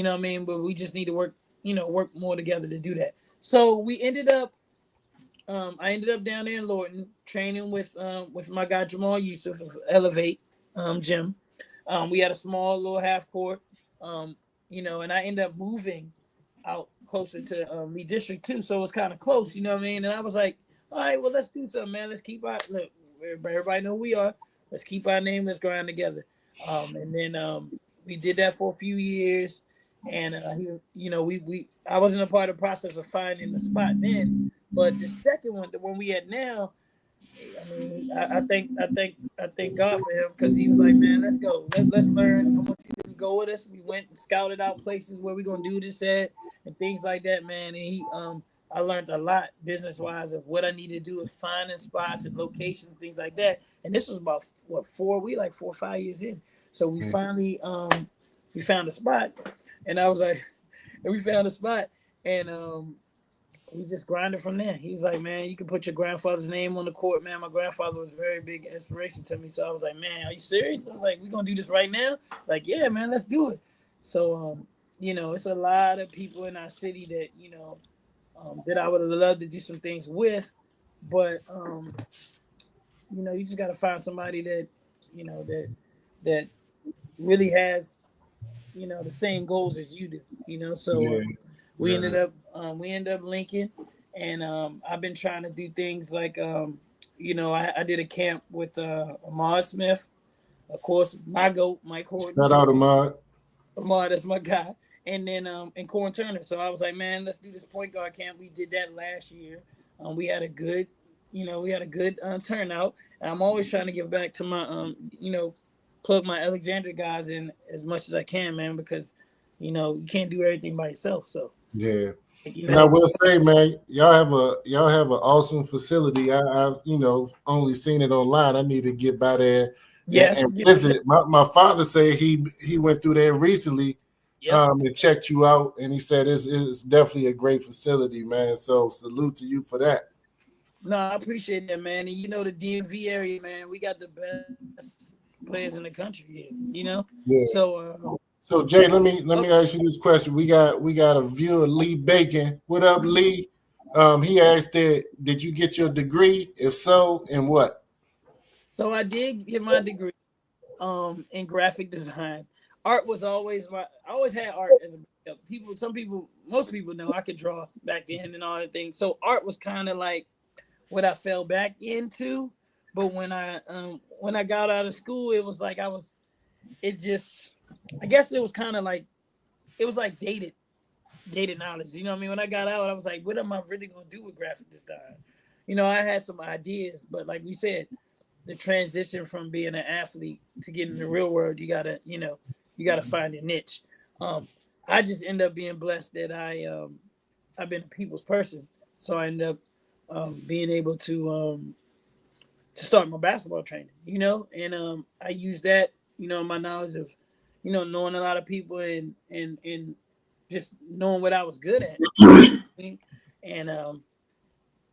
know what I mean? But we just need to work more together to do that. So we ended up, I ended up down there in Lorton training with my guy Jamal Yusuf of Elevate Gym. We had a small little half court, and I ended up moving out closer to me District 2, so it was kind of close, you know what I mean? And I was like, all right, well, let's do something, man. Let's keep everybody know who we are. Let's keep our name. Let's grind together. And then we did that for a few years, and I wasn't a part of the process of finding the spot then. But the second one, the one we had now, I mean, I thank God for him, because he was like, man, let's go. Let's learn. I want you to go with us. We went and scouted out places where we're going to do this at and things like that, man. And I learned a lot business-wise of what I needed to do with finding spots and locations and things like that. And this was about, 4 or 5 years in. So we finally, we found a spot. And I was like, and we found a spot. And we just grinded from there. He was like, man, you can put your grandfather's name on the court, man. My grandfather was a very big inspiration to me. So I was like, man, are you serious? I was like, we're going to do this right now? Like, yeah, man, let's do it. So, it's a lot of people in our city that, that I would have loved to do some things with. But, you just got to find somebody that, that really has, the same goals as you do, So we ended up linking, and I've been trying to do things like, I did a camp with Ahmad Smith, of course, my GOAT, Mike Horton. Shout out Ahmad. Ahmad, that's my guy. And then and Corn Turner. So I was like, man, let's do this point guard camp. We did that last year. We had a good, turnout. And I'm always trying to give back to my, plug my Alexandria guys in as much as I can, man, because, you can't do everything by yourself. So yeah. And I will say, man, y'all have an awesome facility. I've only seen it online. I need to get by there. Yes. And visit. My father said he went through there recently. Yep. And checked you out, and he said it's definitely a great facility, man. So salute to you for that. No, I appreciate that, man. And the DMV area, man, we got the best players in the country here. Yeah. So Jay, let me ask you this question. We got a viewer, Lee Bacon. What up, Lee? He asked, did you get your degree? If so, in what? So I did get my degree in graphic design. Art was always I always had art as most people know I could draw back then and all that things. So art was kind of like what I fell back into. But when I got out of school, it was like I guess it was kind of like, it was like dated knowledge. You know what I mean? When I got out, I was like, what am I really going to do with graphic design? I had some ideas, but like we said, the transition from being an athlete to getting in the real world, you gotta find your niche. I just end up being blessed that I've been a people's person. So I end up being able to start my basketball training, and I use that, my knowledge of, knowing a lot of people and just knowing what I was good at, and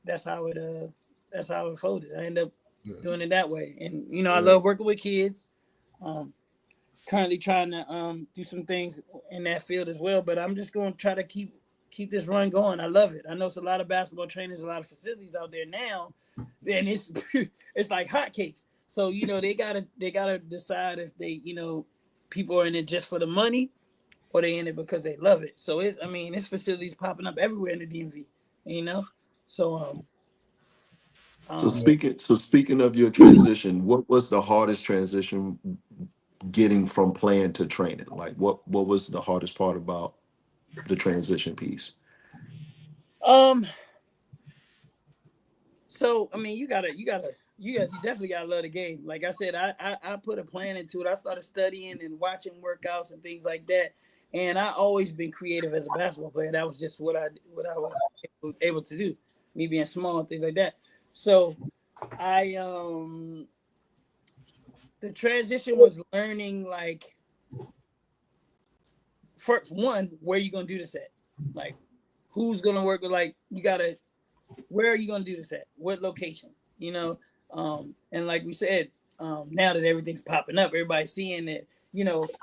that's how it folded. I ended up doing it that way, and I love working with kids. Currently trying to do some things in that field as well, but I'm just going to try to keep this run going. I love it. I know it's a lot of basketball trainers, a lot of facilities out there now, and it's like hotcakes. So they gotta decide if they people are in it just for the money, or they in it because they love it. So it's facilities popping up everywhere in the DMV. So speaking of your transition, what was the hardest transition getting from playing to training? Like what was the hardest part about the transition piece? So you definitely gotta love the game. Like I said, I put a plan into it. I started studying and watching workouts and things like that. And I always been creative as a basketball player. That was just what I was able to do. Me being small and things like that. So the transition was learning, like, first one, where you gonna do this at? Like, who's gonna work with? Like, where are you gonna do this at? What location? And like we said, now that everything's popping up, everybody's seeing it.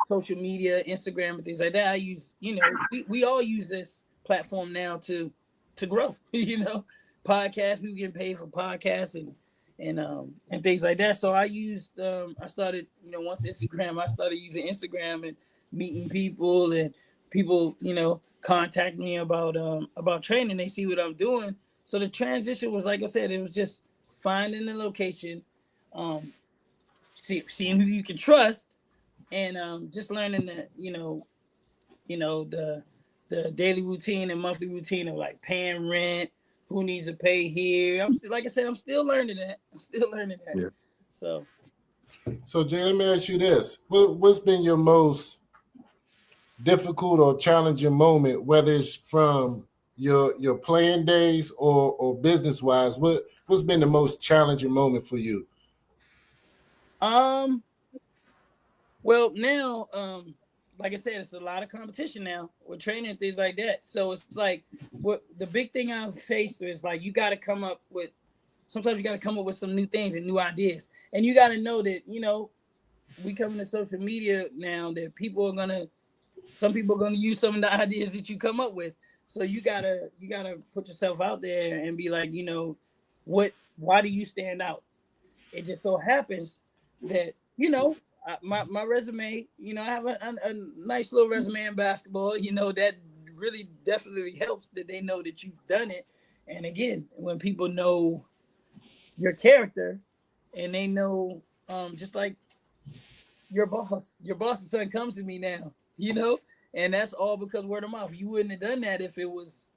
Social media, Instagram, and things like that. I use, we all use this platform now to grow. Podcasts, people getting paid for podcasts and things like that. So I started, once Instagram, I started using Instagram and meeting people, and people, contact me about training. They see what I'm doing. So the transition was, like I said, it was just finding the location, seeing who you can trust, and just learning that, the daily routine and monthly routine of, like, paying rent, who needs to pay here. Like I said, I'm still learning that. Yeah. So Jay, let me ask you this: what's been your most difficult or challenging moment, whether it's from your playing days or business wise? What's been the most challenging moment for you? Well, now, like I said, it's a lot of competition now with training and things like that. So it's like, what the big thing I'm faced with is, like, sometimes you got to come up with some new things and new ideas. And you got to know that, we come to social media now, that some people are going to use some of the ideas that you come up with. So you gotta put yourself out there and be like, why do you stand out? It just so happens that, my resume, I have a nice little resume in basketball, that really definitely helps, that they know that you've done it. And again, when people know your character, and they know, just like your boss's son comes to me now, and that's all because word of mouth. You wouldn't have done that if it was,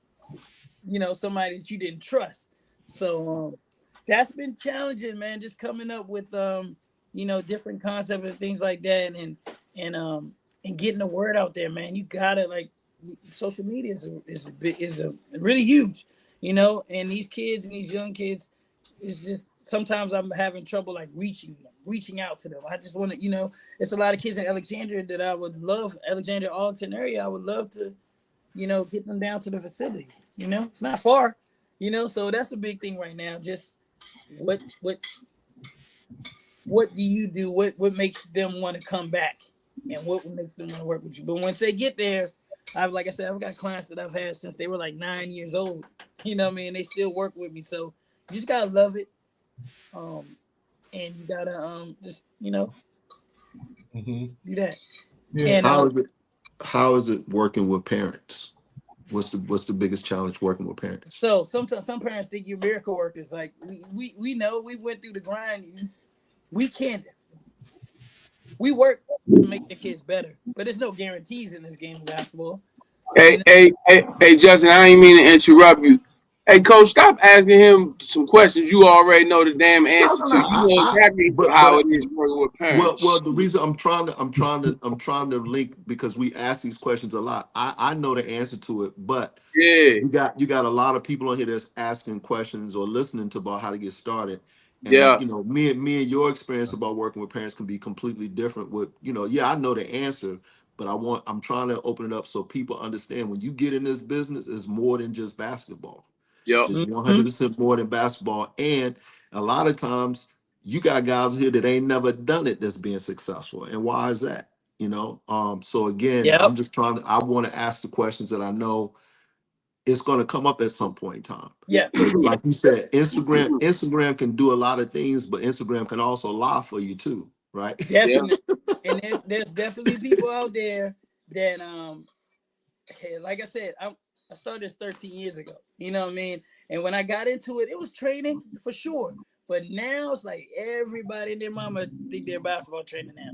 somebody that you didn't trust. So that's been challenging, man, just coming up with different concepts and things like that, and getting the word out there, man. You gotta, like, social media is really huge, and these kids and these young kids, it's just sometimes I'm having trouble, like, reaching out to them. I just want to, it's a lot of kids in Alexandria that I would love, Alexandria, Alton area. I would love to, get them down to the facility. It's not far, so that's a big thing right now. Just what do you do? What makes them want to come back, and what makes them want to work with you? But once they get there, I've got clients that I've had since they were like 9 years old. They still work with me. So you just gotta love it, and you gotta just do that. Yeah. And how is it working with parents? What's the biggest challenge working with parents? So sometimes some parents think you're miracle workers. Like, we know, we went through the grind. We work to make the kids better, but there's no guarantees in this game of basketball. Hey, Justin, I ain't mean to interrupt you. Hey, Coach, stop asking him some questions you already know the damn answer to. You know exactly how it is working with parents. Well, the reason I'm trying to link, because we ask these questions a lot. I know the answer to it, but yeah, you got a lot of people on here that's asking questions or listening to about how to get started, And Yeah. you know, me and your experience about working with parents can be completely different. With, you know, yeah, I know the answer, but I'm trying to open it up so people understand when you get in this business, it's more than just basketball. Yep. It's Mhm. 100% more than basketball. And a lot of times you got guys here that ain't never done it that's being successful. And why is that? You know, so again, Yep. I'm just I want to ask the questions that I know it's going to come up at some point in time. Yeah. Because Yeah. like you said, Instagram can do a lot of things, but Instagram can also lie for you too, right? Yeah. Definitely. And there's definitely people out there that like I said, I started this 13 years ago. You know what I mean? And when I got into it, it was training for sure. But now it's like everybody and their mama think they're basketball trainer now.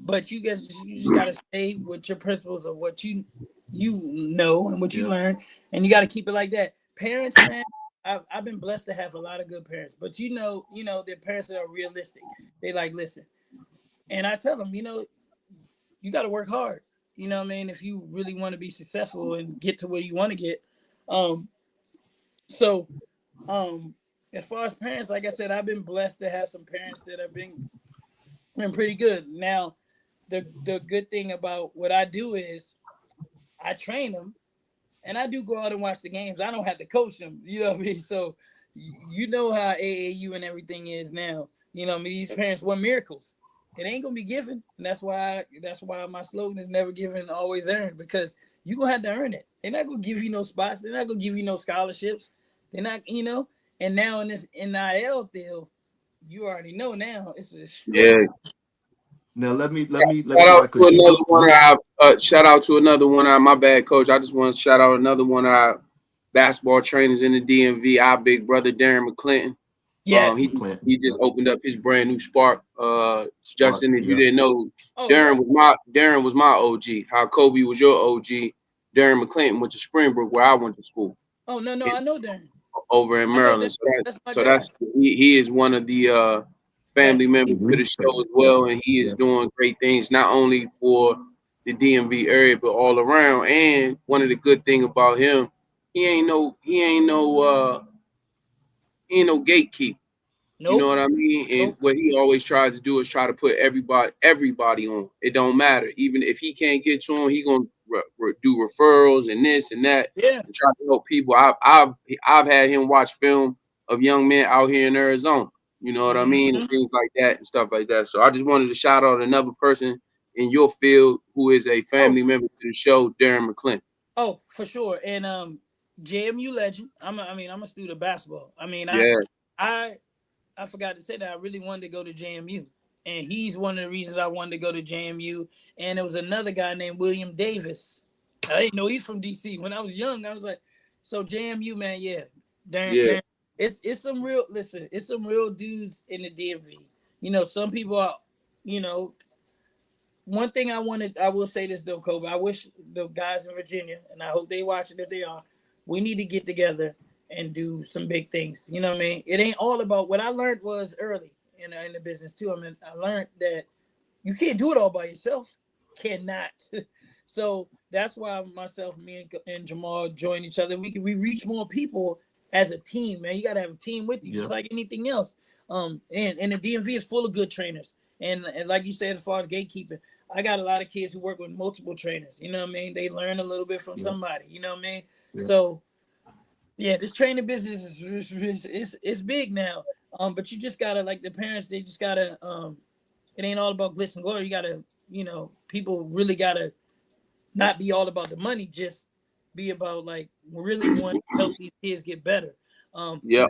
But you just gotta stay with your principles of what you know and what you Yeah. learn, and you gotta keep it like that. Parents, man, I've been blessed to have a lot of good parents, but you know, their parents that are realistic. They like listen, and I tell them, you got to work hard. You know what I mean? If you really want to be successful and get to where you want to get. So as far as parents, like I said, I've been blessed to have some parents that have been pretty good. Now, the good thing about what I do is I train them, and I do go out and watch the games. I don't have to coach them. You know what I mean? So you know how AAU and everything is now. You know what I mean? These parents were miracles. It ain't gonna be given, and that's why my slogan is never given, always earned, because you're gonna have to earn it. They're not gonna give you no spots, they're not gonna give you no scholarships. They're not, and now in this NIL deal, you already know now it's a straight. Yeah. Now let me Shout try out to to another one. continue. Shout out to another one. My bad, coach. I just want to shout out another one of our basketball trainers in the DMV. Our big brother Darren McClinton. Yes. He just opened up his brand new Spark. Spark, Justin, if you yeah. didn't know, Oh, Darren yeah. was my OG. How Kobe was your OG. Darren McClinton went to Springbrook, where I went to school. Oh no, I know Darren. Over in I know Maryland. Darren. That's my So guy. he is one of the family Yes. members to the show as well, and he is doing great things not only for the DMV area but all around. And one of the good thing about him, he ain't no gatekeeper. You know Nope. what I mean? And Nope. what he always tries to do is try to put everybody on. It don't matter. Even if he can't get to him, he gonna do referrals and this and that, Yeah. and try to help people. I've had him watch film of young men out here in Arizona. You know what I mean, and Mhm. things like that and stuff like that. So I just wanted to shout out another person in your field who is a Oh, family member to the show, Darren McClinton. oh, for sure. And JMU legend. I'm a student of basketball. Yeah, I forgot to say that I really wanted to go to JMU. And he's one of the reasons I wanted to go to JMU. And there was another guy named William Davis. I didn't know he's from DC. When I was young, I was like, so JMU, man, yeah. Darren, it's some real it's some real dudes in the DMV. Some people are, one thing I will say this though, Kobe. I wish the guys in Virginia, and I hope they watch it if they are, we need to get together and do some big things. You know what I mean? It ain't all about what I learned was early in the business too. I learned that you can't do it all by yourself. Cannot. So that's why me and Jamal join each other. We reach more people as a team, man. You got to have a team with you, just like anything else. And the DMV is full of good trainers. And like you said, as far as gatekeeping, I got a lot of kids who work with multiple trainers. You know what I mean? They learn a little bit from somebody. You know what I mean? Yeah. So, yeah, this training business is big now. But you just gotta, like the parents, they just gotta. It ain't all about glitz and glory. You gotta, people really gotta not be all about the money. Just be about like really want to help these kids get better. Yeah.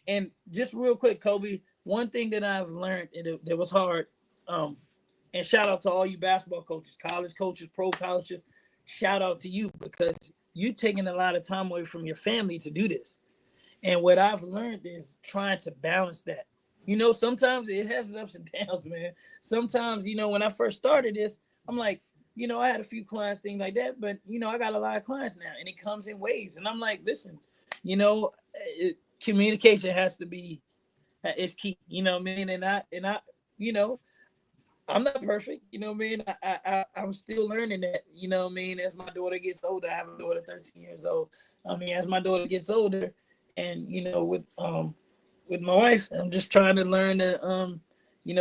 And just real quick, Kobe, one thing that I've learned that was hard, and shout out to all you basketball coaches, college coaches, pro coaches, shout out to you because you're taking a lot of time away from your family to do this. And what I've learned is trying to balance that. Sometimes it has its ups and downs, man. Sometimes, when I first started this, I'm like, I had a few clients, things like that, but, I got a lot of clients now and it comes in waves. And I'm like, listen, communication has to be, is key, you know what I mean? And I, I'm not perfect, you know what I mean? I'm still learning that, you know what I mean? As my daughter gets older, I have a daughter 13 years old. As my daughter gets older and, with with my wife. I'm just trying to learn to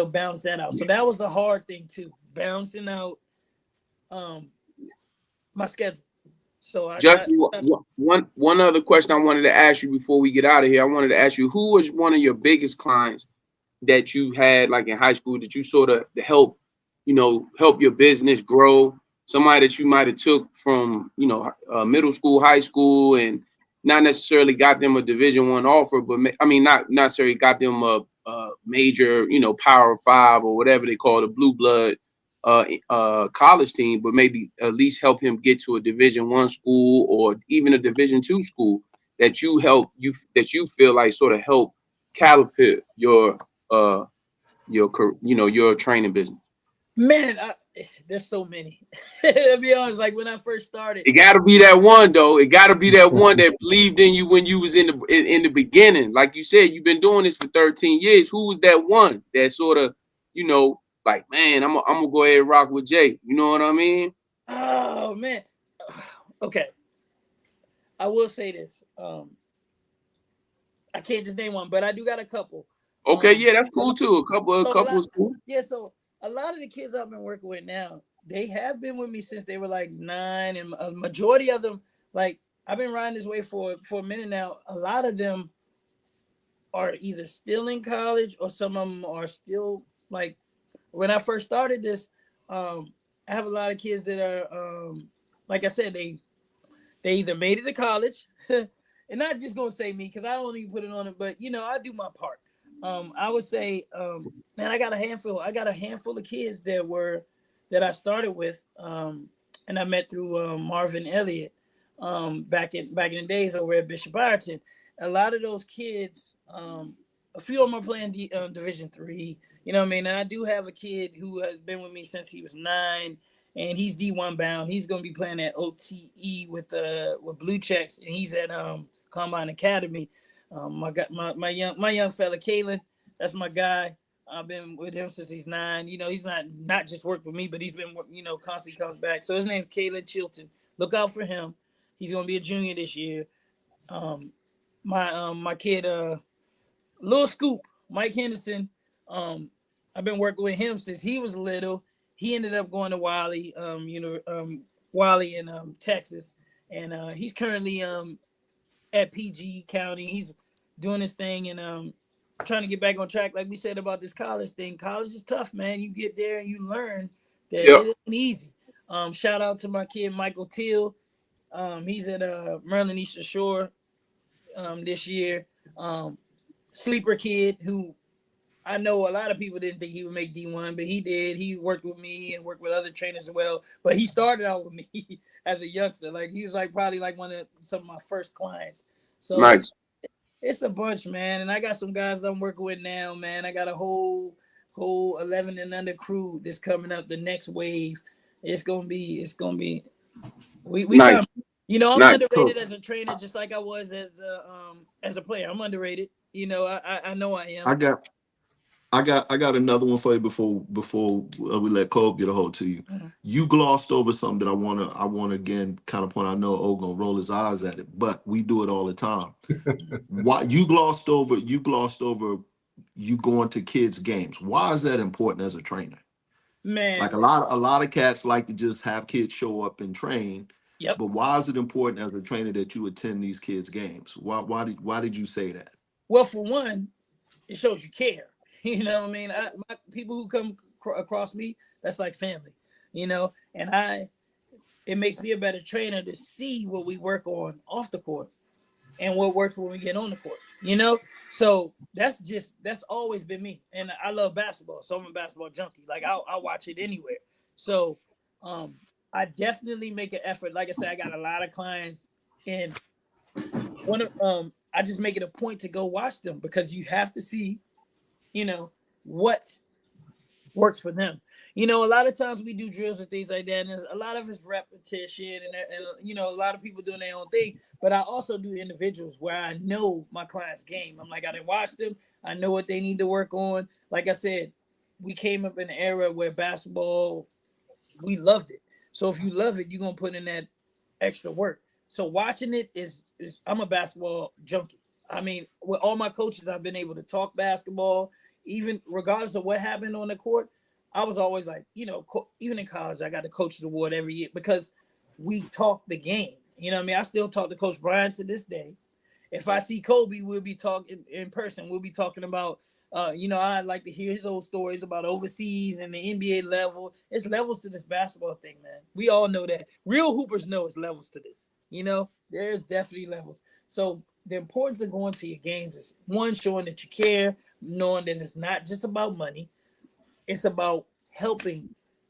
balance that out. So that was the hard thing too, balancing out my schedule. So one other question I wanted to ask you before we get out of here. I wanted to ask you, who was one of your biggest clients that you had like in high school that you sort of help your business grow? Somebody that you might have took from middle school, high school, and not necessarily got them a Division I offer, but not necessarily got them a major Power 5 or whatever they call the blue blood college team, but maybe at least help him get to a Division I school or even a Division II school that you feel like sort of help catapult your training business. Man, there's so many. To be honest, like when I first started, it got to be that one though. It got to be that one that believed in you when you was in the beginning. Like you said, you've been doing this for 13 years. Who was that one that sort of, like, man, I'm gonna go ahead and rock with Jay. You know what I mean? Oh man. Okay. I will say this. I can't just name one, but I do got a couple. Okay, yeah, that's cool too. A couple is cool. Yeah, so a lot of the kids I've been working with now, they have been with me since they were like 9, and a majority of them, like I've been riding this way for a minute now. A lot of them are either still in college or some of them are still like. When I first started this, I have a lot of kids that are, like I said, they either made it to college, and not just gonna say me because I don't even put it on it, but I do my part. I would say, man, I got a handful of kids that I started with, and I met through Marvin Elliott, back in the days over at Bishop Ireton. A lot of those kids, a few of them are playing Division III. You know what I mean? And I do have a kid who has been with me since he was 9, and he's D1 bound. He's going to be playing at OTE with Blue Checks, and he's at Combine Academy. My young fella, Kalen, that's my guy. I've been with him since he's 9. He's not just worked with me, but he's been, constantly comes back. So his name's Kalen Chilton. Look out for him. He's going to be a junior this year. My kid, Lil Scoop, Mike Henderson, I've been working with him since he was little. He ended up going to Wiley, Wiley in Texas, and he's currently at PG County. He's doing his thing and trying to get back on track. Like we said about this college thing, college is tough, man. You get there and you learn that it isn't easy. Shout out to my kid Michael Teal. He's at Merlin Eastern Shore this year. Sleeper kid who I know a lot of people didn't think he would make D1, but he did. He worked with me and worked with other trainers as well. But he started out with me as a youngster. Like he was like probably like some of my first clients. So nice. It's a bunch, man. And I got some guys I'm working with now, man. I got a whole 11 and under crew that's coming up. The next wave. It's gonna be. We nice. I'm nice. Underrated as a trainer, just like I was as a player. I'm underrated. I know I am. I got another one for you before we let Cole get a hold to you. Mm-hmm. You glossed over something that I wanna again kind of point. I know O gonna roll his eyes at it, but we do it all the time. Why you glossed over you going to kids' games? Why is that important as a trainer? Man, like a lot of cats like to just have kids show up and train. Yep. But why is it important as a trainer that you attend these kids' games? Why did you say that? Well, for one, it shows you care. You know what I mean? My people who come across me, that's like family, and it makes me a better trainer to see what we work on off the court and what works when we get on the court, So that's always been me. And I love basketball. So I'm a basketball junkie. Like I'll watch it anywhere. So I definitely make an effort. Like I said, I got a lot of clients, and I just make it a point to go watch them because you have to see what works for them. A lot of times we do drills and things like that, and a lot of it's repetition and a lot of people doing their own thing. But I also do individuals where I know my client's game. I'm like, I didn't watch them. I know what they need to work on. Like I said, we came up in an era where basketball, we loved it. So if you love it, you're going to put in that extra work. So watching it is I'm a basketball junkie. I mean, with all my coaches, I've been able to talk basketball, even regardless of what happened on the court. I was always like, you know, even in college, I got the coach's award every year because we talk the game. You know what I mean? I still talk to Coach Brian to this day. If I see Kobe, we'll be talking in person. We'll be talking about, you know, I'd like to hear his old stories about overseas and the NBA level. It's levels to this basketball thing, man. We all know that. Real hoopers know it's levels to this. You know, there's definitely levels. So the importance of going to your games is, one, showing that you care, knowing that it's not just about money. It's about helping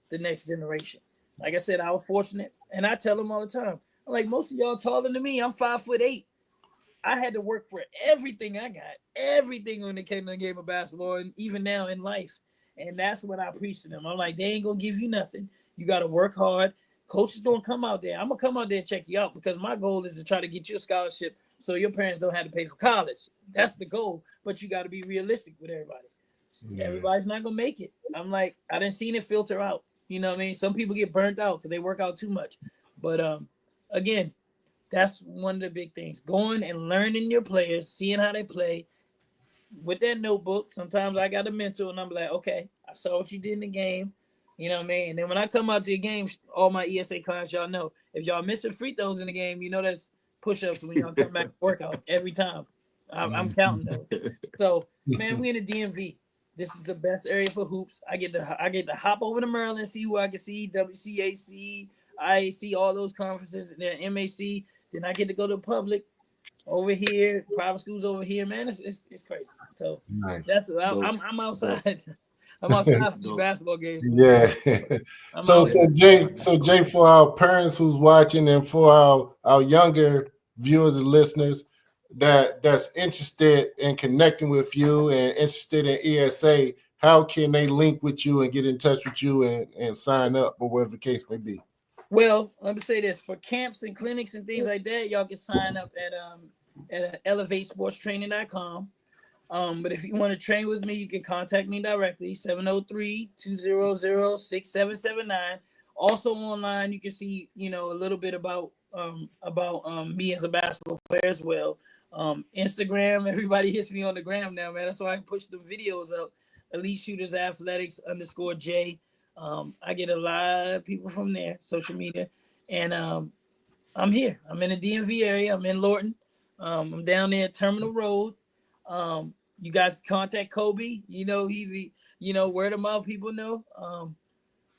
the next generation. Like I said, I was fortunate, and I tell them all the time, I'm like, most of y'all taller than me. I'm 5'8". I had to work for everything I got, everything when it came to the game of basketball, and even now in life. And that's what I preach to them. I'm like, they ain't gonna give you nothing. You got to work hard. Coaches don't come out there. I'm gonna come out there and check you out because my goal is to try to get you a scholarship so your parents don't have to pay for college. That's the goal. But you got to be realistic with everybody. Yeah. Everybody's not gonna make it. I'm like, I didn't see it filter out. You know what I mean? Some people get burnt out because they work out too much. But again, that's one of the big things. Going and learning your players, seeing how they play with that notebook. Sometimes I got a mentor and I'm like, okay, I saw what you did in the game. You know what I mean? And then when I come out to your games, all my ESA clients, y'all know, if y'all missing free throws in the game, you know that's push-ups when y'all come back to workout every time. I'm counting those. So, man, we in the DMV. This is the best area for hoops. I get to hop over to Maryland, see who I can see, WCAC, IAC, all those conferences, and then MAC. Then I get to go to public over here, private schools over here. Man, it's crazy. So nice. That's I'm outside. I'm outside for these basketball games. Yeah. So Jay, for our parents who's watching and for our younger viewers and listeners that's interested in connecting with you and interested in ESA, how can they link with you and get in touch with you and sign up or whatever the case may be? Well, let me say this: for camps and clinics and things like that, y'all can sign up at elevatesportstraining.com. But if you want to train with me, you can contact me directly, 703-200-6779. Also online, you can see, you know, a little bit about me as a basketball player as well. Instagram, everybody hits me on the gram now, man. That's why I push the videos up. Elite Shooters Athletics _J. I get a lot of people from there, social media, and I'm here. I'm in the DMV area. I'm in Lorton. I'm down there at Terminal Road. You guys contact Kobe. You know, he word of mouth, people know.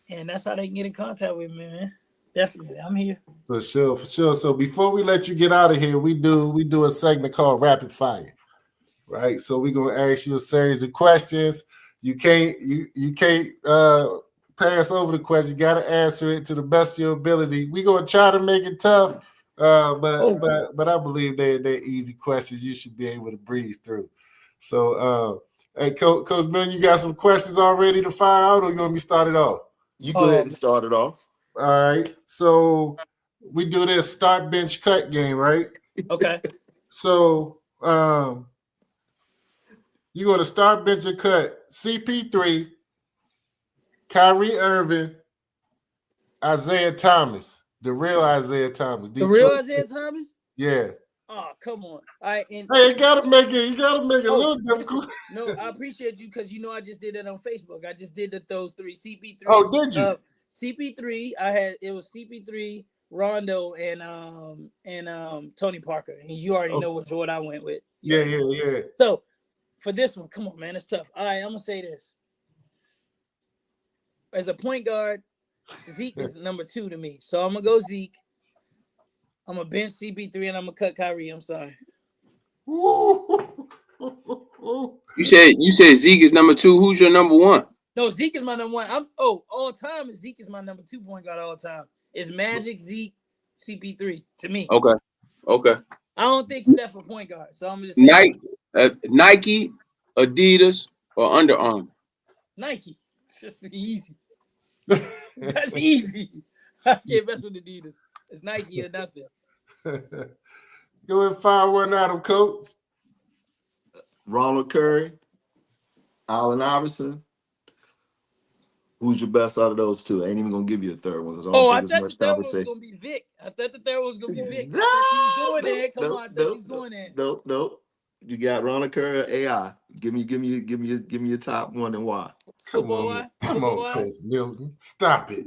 And that's how they can get in contact with me, man. Definitely, I'm here. For sure. So before we let you get out of here, we do a segment called Rapid Fire, right? So we're gonna ask you a series of questions. You can't pass over the question. You got to answer it to the best of your ability. We're gonna try to make it tough, but I believe they're easy questions. You should be able to breeze through. So, hey, Coach Ben, you got some questions already to fire out, or you want me to start it off? You go ahead and start it off. All right. So we do this start, bench, cut game, right? Okay. So you're going to start, bench, and cut CP3, Kyrie Irving, Isaiah Thomas, the real Isaiah Thomas. The real Isaiah Thomas? Yeah. Oh, come on. All right, hey, you gotta make it a little difficult. No, I appreciate you because you know I just did it on Facebook. I just did those three. CP3. Oh, did you? CP3, it was CP3, Rondo, and Tony Parker. And you already know what I went with. Yeah. So for this one, come on, man, it's tough. All right, I'm gonna say this. As a point guard, Zeke is number 2 to me. So I'm gonna go Zeke. I'm gonna bench CP3 and I'm gonna cut Kyrie. I'm sorry. You said Zeke is number 2. Who's your number 1? No, Zeke is my number 1. All time Zeke is my number 2 point guard all time. It's Magic, Zeke, CP3 to me. Okay. I don't think Steph a point guard, so I'm just saying. Nike, Adidas, or Under Armour. Nike. It's just easy. That's easy. I can't mess with Adidas. It's Nike or nothing. Go and fire one at him, Coach. Ronald Curry, Allen Iverson. Who's your best out of those two? I ain't even gonna give you a third one. I thought the third one was gonna be Vic. I thought he was doing that. Come on, I thought he was doing that. Nope. You got Ronald Curry, AI. Give me your top one and why. Come on, Coach Milton. Stop it.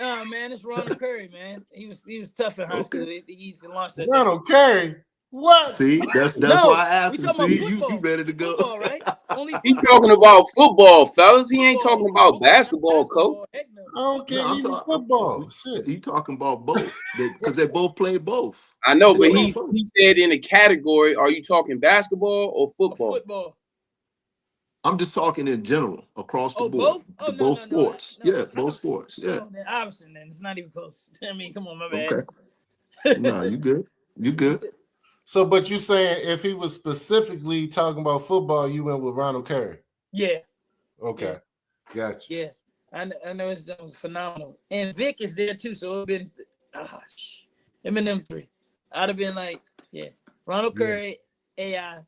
Oh man, it's Ronald Curry, man. He was tough in high school. He's launched that. Ronald Curry. What? See, that's why I asked him. See, you ready to go? Football, right? Only he talking about football, fellas. He ain't talking about basketball, coach. I don't care. He's football. Shit. He talking about both because they both play both. I know, but he said in a category. Are you talking basketball or football? Football. I'm just talking in general across the board. Both? Oh, both sports. Both sports. Yeah. Oh, then Iverson, then it's not even close. I mean, come on, my bad. Okay. No, you good. You good. So, but you saying if he was specifically talking about football, you went with Ronald Curry? Yeah. Okay. Yeah. Gotcha. Yeah. I know it was phenomenal. And Vic is there too, so it been him and them three. I'd have been like, yeah, Ronald Curry, AI,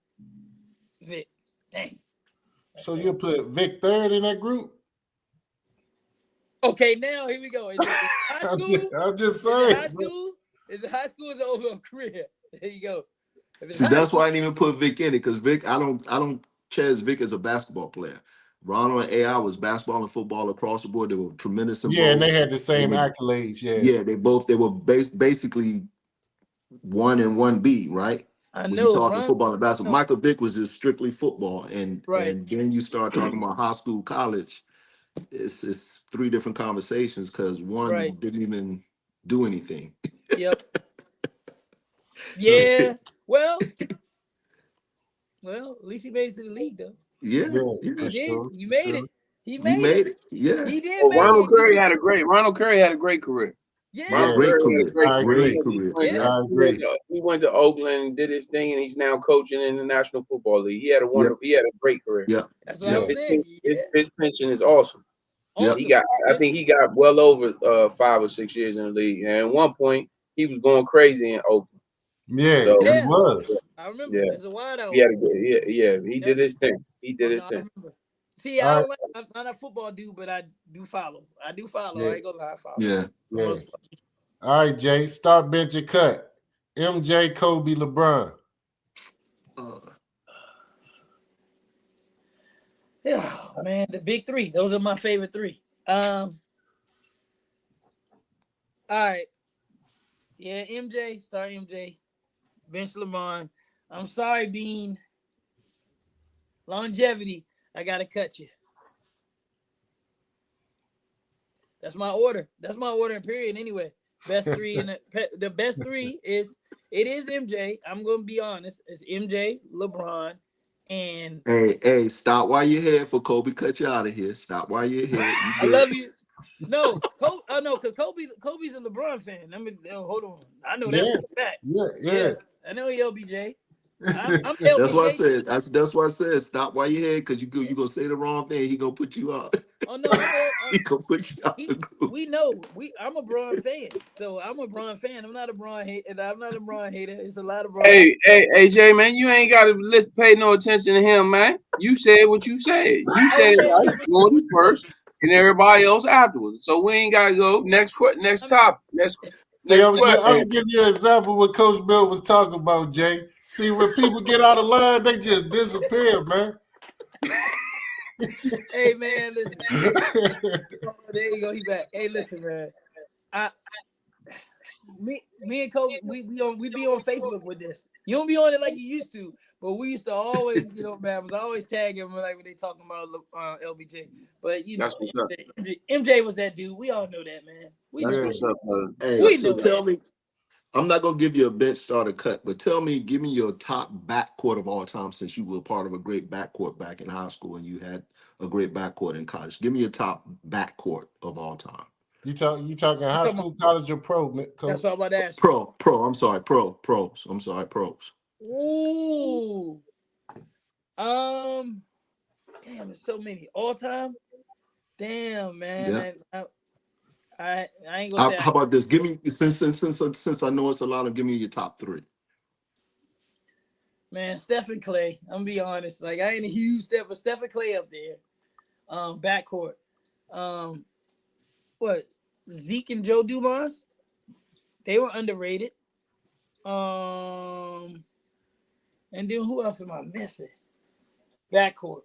Vic. Dang. So you put Vic third in that group? Okay, now here we go. Is it high school? I'm just saying. Is it high school? Is it over a career? There you go. See, that's why I didn't even put Vic in it, because Vic, I don't cherish Vic as a basketball player. Ronald and AI was basketball and football across the board. They were tremendous. Yeah, and they had the same accolades. Yeah, they were basically 1 and 1B, right? I know. You're talking football and basketball. Michael Vick was just strictly football, and then you start talking about high school, college. It's three different conversations because one didn't even do anything. Yep. Yeah. Well, at least he made it to the league, though. Yeah. He did. Sure. You made it. He made it. Yeah. He did. Well, Ronald Curry had a great career. Yeah. Great career. I agree. He went to Oakland, did his thing, and he's now coaching in the National Football League. He had a great career. Yeah. That's what I'm saying. His pension is awesome. Yeah. I think he got well over 5 or 6 years in the league. And at one point, he was going crazy in Oakland. Yeah, so, he was. I remember. It's a wide out. He did his thing. He did his thing. See, I'm not a football dude, but I do follow. Yeah. I ain't gonna lie, I follow. Yeah. All right, Jay. Start, bench, or cut. MJ, Kobe, LeBron. Yeah, man, the big three. Those are my favorite three. All right. Yeah, MJ. Start MJ. Bench LeBron. I'm sorry, Bean. Longevity. I gotta cut you. That's my order. That's my order, period. Anyway, best three and the best three is MJ. I'm gonna be honest. It's MJ, LeBron, and hey, stop while you're here for Kobe. Cut you out of here. Stop while you're here. I love you. No, because Kobe's a LeBron fan. I mean, hold on. I know that's a fact. Yeah. I know LBJ. I'm LBJ. That's what I said. That's what I said. Stop while you're here, because you gonna say the wrong thing. He gonna put you out. Oh no, he gonna put you out. We know. I'm a Bron fan, so I'm a Bron fan. I'm not a Bron hater. It's a lot of Bron. Hey, Jay, man, you ain't got to pay no attention to him, man. You said what you said. You said Jordan first, and everybody else afterwards. So we ain't gotta go next topic. I'm gonna give you an example of what Coach Bill was talking about, Jay. See, when people get out of line, they just disappear, man. Hey, man, listen. There you go. He back. Hey, listen, man. Me and Kobe, we be on Facebook with this. You don't be on it like you used to, but we used to always, man, I was always tagging him like when they talking about LBJ. But MJ was that dude. We all know that, man. That's what's up, brother. Hey, so tell me, I'm not gonna give you a bench starter cut, but give me your top backcourt of all time, since you were part of a great backcourt back in high school and you had a great backcourt in college. Give me your top backcourt of all time. You talking high school, college, or pro? Coach? That's all about that. Pro. I'm sorry, pros. I'm sorry, pros. Ooh. Damn, it's so many all time. Damn, man. Yeah. I ain't gonna say. How about this? Give me since I know it's a lot of. Give me your top three. Man, Steph and Clay. I'm gonna be honest. Like, I ain't a huge Steph, but Steph and Clay up there. Backcourt. What? Zeke and Joe Dumars? They were underrated. And then who else am I missing? Backcourt.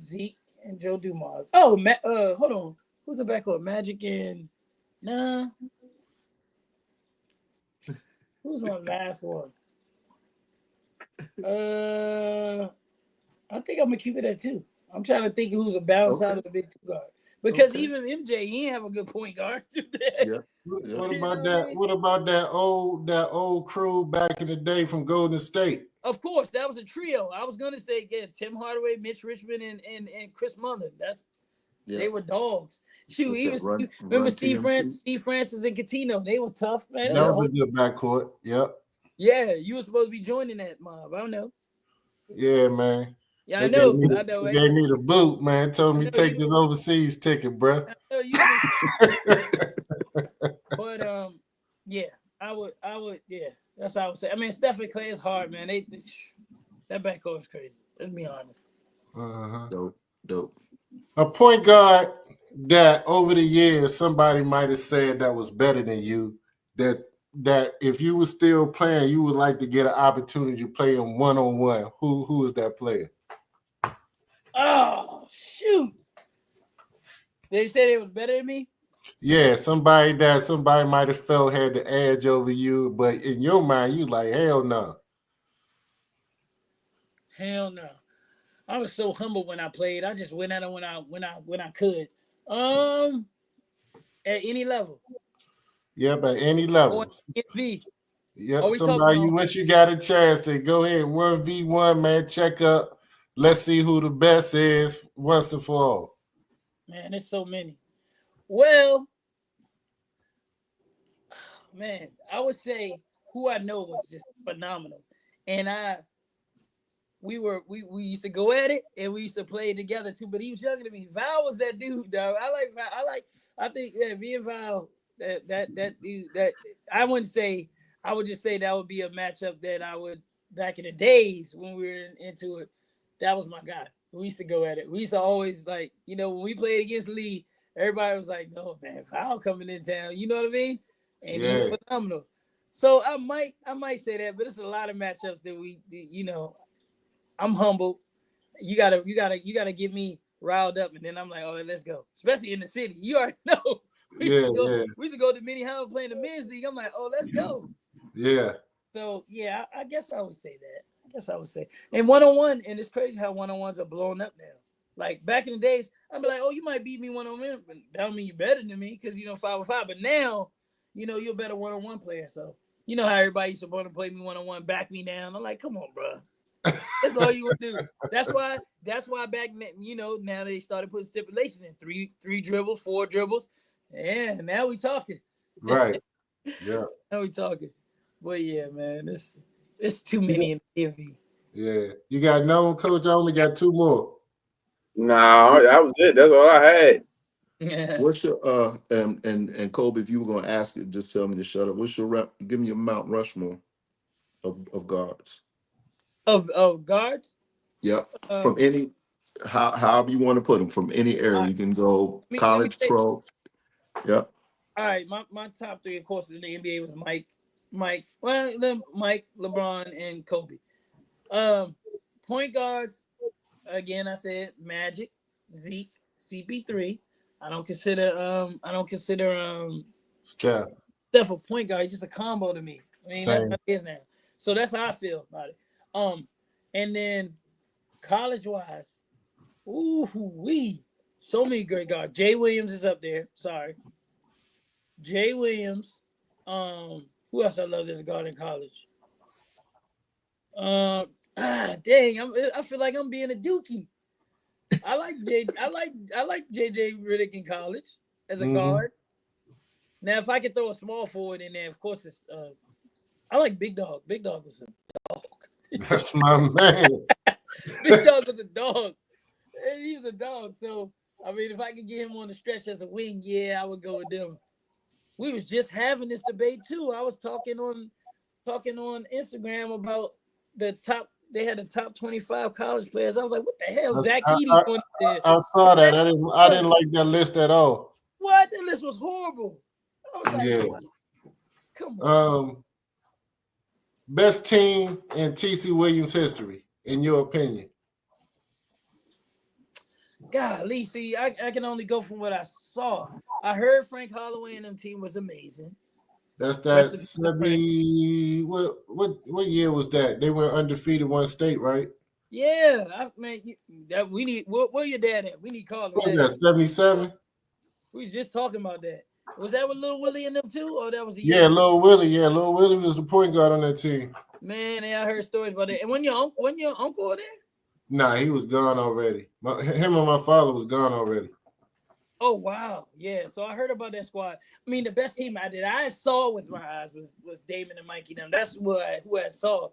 Zeke and Joe Dumars. Oh, hold on. Who's the backcourt? Magic and who's my last one? I think I'm gonna keep it at 2. I'm trying to think who's a balance out of the big 2 guard. Because even MJ, he didn't have a good point guard today. Yeah. What about that? What about that old crew back in the day from Golden State? Of course, that was a trio. I was gonna say, Tim Hardaway, Mitch Richmond, and Chris Mullin. They were dogs. Shoot, remember Steve Francis and Coutinho? They were tough, man. That was a good backcourt. Yep. Yeah, you were supposed to be joining that mob. I don't know. Yeah, man. Yeah, I know. They gave me the boot, man. Told me take this overseas ticket, bro. But yeah, I would, yeah. That's how I would say. I mean, Steph and Clay is hard, man. That backcourt is crazy. Let's be honest. Dope. A point guard that over the years somebody might have said that was better than you. That if you were still playing, you would like to get an opportunity to play him one-on-one. Who is that player? Oh, shoot. They said it was better than me? Yeah, somebody might have felt had the edge over you, but in your mind, you like, hell no. Hell no. I was so humble when I played. I just went at it when I could. At any level. Yeah, at any level. Yeah, somebody you wish you got a chance to go ahead 1v1, man. Check up. Let's see who the best is once and for all. Man, there's so many. Well, man, I would say who I know was just phenomenal. And we used to go at it and we used to play together too, but he was younger than me. Val was that dude, dog. I think me and Val, that dude, that I wouldn't say, I would just say that would be a matchup that I would, back in the days when we were into it, that was my guy. We used to go at it. We used to always, like, you know, when we played against Lee, everybody was like, no, man, Val coming in town. You know what I mean? And he was phenomenal. So I might say that, but it's a lot of matchups that we, you know, I'm humble. You gotta get me riled up, and then I'm like, oh, let's go. Especially in the city. You already know. We used to go to Minnehaha playing the men's league. I'm like, oh, let's go. Yeah. So yeah, I guess I would say that. And one-on-one, and it's crazy how one-on-ones are blowing up now. Like back in the days, I'd be like, oh, you might beat me one-on-one, but that don't mean you're better than me because, you know, 5-on-5. But now, you know, you're a better one-on-one player. So you know how everybody used to want to play me one-on-one, back me down. I'm like, come on, bro. That's all you would do. That's why back then, you know, now they started putting stipulations in three dribbles, 4 dribbles. Yeah, now we talking. Right. Yeah. Now we talking. But yeah, man, it's too many in the MV. Yeah. You got no one, Coach? I only got 2 more. No, that was it. That's all I had. Yeah. What's your and Kobe, if you were gonna ask it, just tell me to shut up. What's your give me your Mount Rushmore of guards. Of guards? Yep. From any however you want to put them, from any area. You can go college, pro. Yep. All right, my top 3, of course, in the NBA was Mike, LeBron, and Kobe. Point guards, again, I said Magic, Zeke, CP3. I don't consider Steph a point guard. He's just a combo to me. I mean, that's what it is now. So that's how I feel about it. And then college-wise, so many great guards. Jay Williams is up there. Sorry. Jay Williams. Who else I love this guard in college? Dang, I feel like I'm being a dookie. I like JJ Redick in college as a guard. Now, if I could throw a small forward in there, of course it's I like Big Dog. Big Dog was a dog. That's my man. Big Dog was a dog. He was a dog. So I mean, if I could get him on the stretch as a wing, yeah, I would go with them. We was just having this debate too. I was talking on Instagram about the top. They had the top 25 college players. I was like, what the hell? Zach Edey going there. I saw that. I didn't like that list at all. What? That list was horrible. I was like, come on. best team in TC Williams history, in your opinion? Golly, see, I can only go from what I saw. I heard Frank Holloway and them team was amazing. That's that 70. What year was that? They went undefeated, one state, right? Yeah, we need. Where your dad at? We need Carl. What was that? 77. We was just talking about that. Was that with Lil Willie and them too, or that was Lil Willie? Yeah, Lil Willie was the point guard on that team. Man, I heard stories about that. And when your uncle there? Nah, he was gone already. Him and my father was gone already. Oh wow, yeah. So I heard about that squad. I mean, the best team that I saw with my eyes was Damon and Mikey. Them. That's who I saw.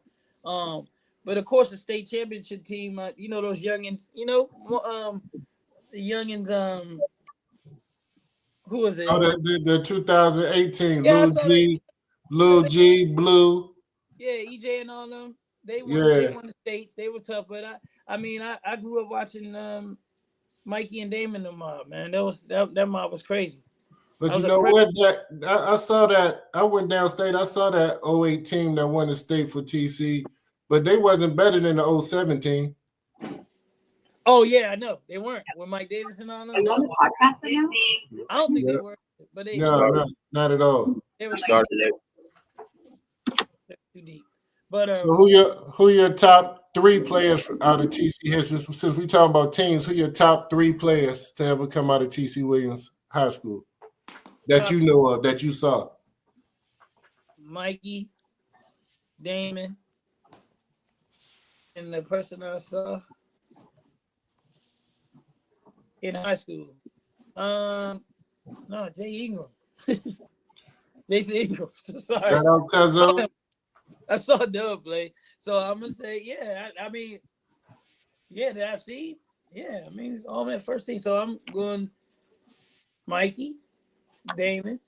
But of course, the state championship team. You know those youngins. You know, the youngins. Who was it? Oh, the 2018 Lil G, Blue. Yeah, EJ and all them. They won the states. They were tough, but I grew up watching Mikey and Damon the mob, man. That mob was crazy. But you know what? I saw that. I went downstate. I saw that 08 team that won the state for TC, but they wasn't better than the 07 team. Oh yeah, I know they weren't with Mike Davis and all them. Are you on the podcast right now? I don't think they were, but they not at all. They were started too deep. But so who your top 3 players out of TC history? Since we talking about teams, who your top 3 players to ever come out of TC Williams High School that you know of, that you saw? Mikey, Damon, and the person I saw in high school. No, Jay Ingram. Jason Ingram. So sorry. I saw Dub play. So I'm gonna say, that I've seen. Yeah, I mean it's all that first team. So I'm going Mikey, Damon,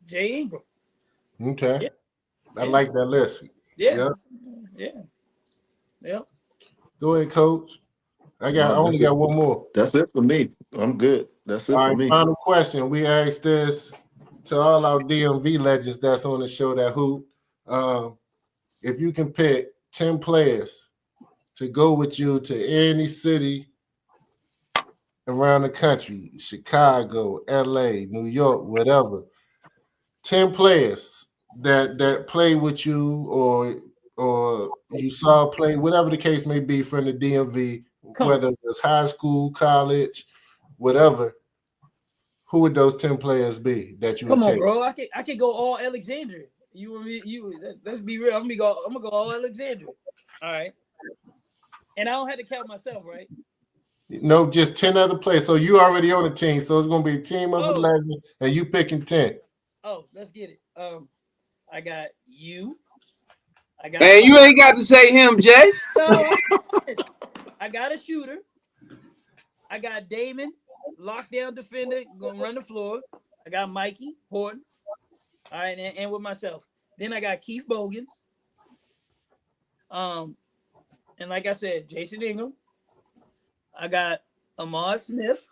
Jay Ingram. Okay. Yeah. I like that list. Yeah. Go ahead, Coach. I only got one more. That's it for me. I'm good. That's it for me. Final question. We asked this to all our DMV legends that's on the show that hoop. If you can pick 10 players to go with you to any city around the country, Chicago, LA, New York, whatever, 10 players that play with you or you saw play, whatever the case may be from the DMV, whether it's high school, college, whatever, who would those 10 players be that you would take? Bro. I could go all Alexandria. Let's be real. I'm gonna go all Alexandria. All right. And I don't have to count myself, right? No, just 10 other players. So you already on the team. So it's gonna be a team of 11 and you picking 10. Oh, let's get it. I got you. Man, you ain't got to say him, Jay. No, I got a shooter. I got Damon, lockdown defender, gonna run the floor. I got Mikey Horton. All right, and with myself. Then I got Keith Bogans. And like I said, Jason Ingram. I got Ahmad Smith,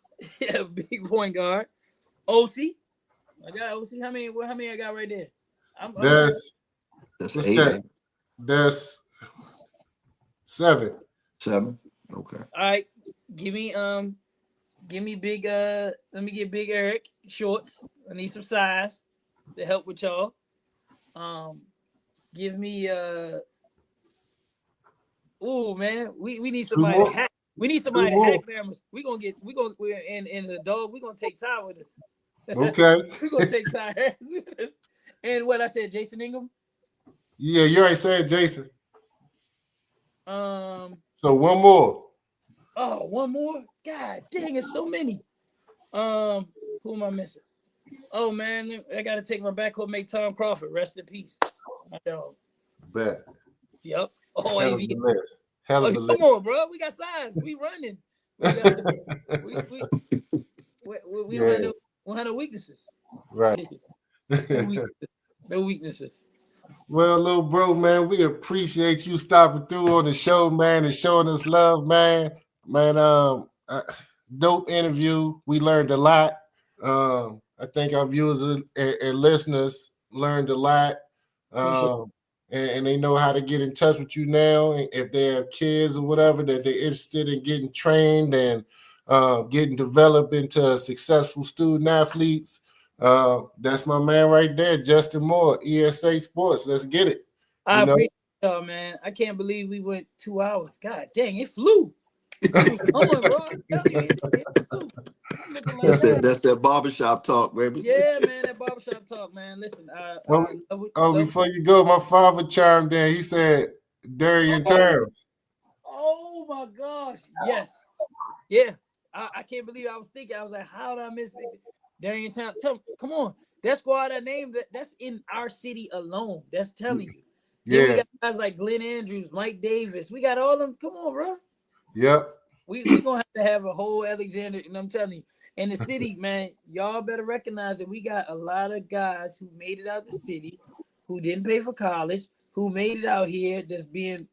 big point guard. OC. I got OC. How many I got right there? That's 8. That's 7. 7. Okay. All right. Give me big let me get Big Eric shorts. I need some size to help with y'all. Give me man, we need somebody to hack. We need somebody to hack cameras. We're in the dog, we're gonna take Ty with us. Okay. We're gonna take Ty Harris with us. And what I said, Jason Ingram. Yeah, you already said Jason. So one more. Oh, one more? God dang, it's so many. Who am I missing? Oh man, I gotta take my backcourt mate Tom Crawford. Rest in peace. My dog. Bet. Yep. Oh, Hell of a list. Come on, bro. We got size. We running. We don't have no weaknesses. Right. No weaknesses. Well, little bro, man, we appreciate you stopping through on the show, man, and showing us love, man. Dope interview. We learned a lot. I think our viewers and listeners learned a lot. and they know how to get in touch with you now. And if they have kids or whatever that they're interested in getting trained and getting developed into successful student athletes, that's my man right there, Justin Moore, ESA Sports. Let's get it. I appreciate it, man. I can't believe we went 2 hours. God dang, it flew. Come on, bro. That's that barbershop talk, baby. Yeah, man, that barbershop talk, man. Listen, before you go, my father chimed in. He said, Darian Terms. Oh my gosh. Yes. Yeah. I can't believe I was thinking. I was like, how did I miss Darian Terms? Come on. That squad I named, that's in our city alone. That's telling you. Yeah. We got guys like Glenn Andrews, Mike Davis. We got all them. Come on, bro. Yep. We gonna have to have a whole Alexander, and I'm telling you, in the city, man, y'all better recognize that we got a lot of guys who made it out the city, who didn't pay for college, who made it out here that's being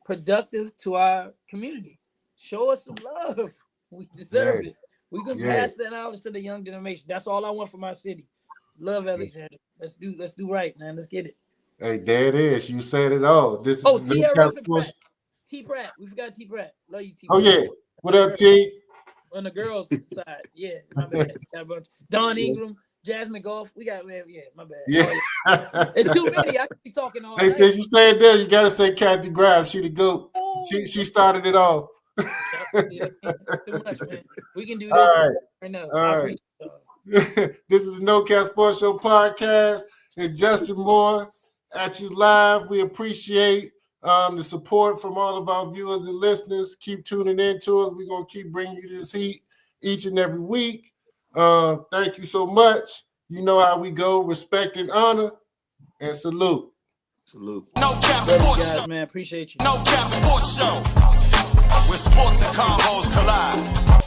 productive to our community. Show us some love. We deserve it. We can pass that knowledge to the young generation. That's all I want for my city. Love Alexander. Let's do right, man. Let's get it. Hey, there it is. You said it all. This is T Pratt. We forgot T Pratt. Love you, T Pratt. Oh, yeah. What up, T? On the girls' side. Yeah, my bad. Don Ingram, Jasmine Golf. We got, man, yeah, my bad. Yeah. It's too many. I could be talking all night. They said you said there, you got to say Kathy Grimes. She the GOAT. She started it all. Yeah, too much, man. We can do this right now. All right. This is the No Cap Sports Show podcast. And Justin Moore at you live. We appreciate the support from all of our viewers and listeners. Keep tuning in to us. We're going to keep bringing you this heat each and every week. Thank you so much. You know how we go. Respect and honor and salute. Salute. No Cap Sports Show. Man, appreciate you. No Cap Sports Show. Where sports and combos collide.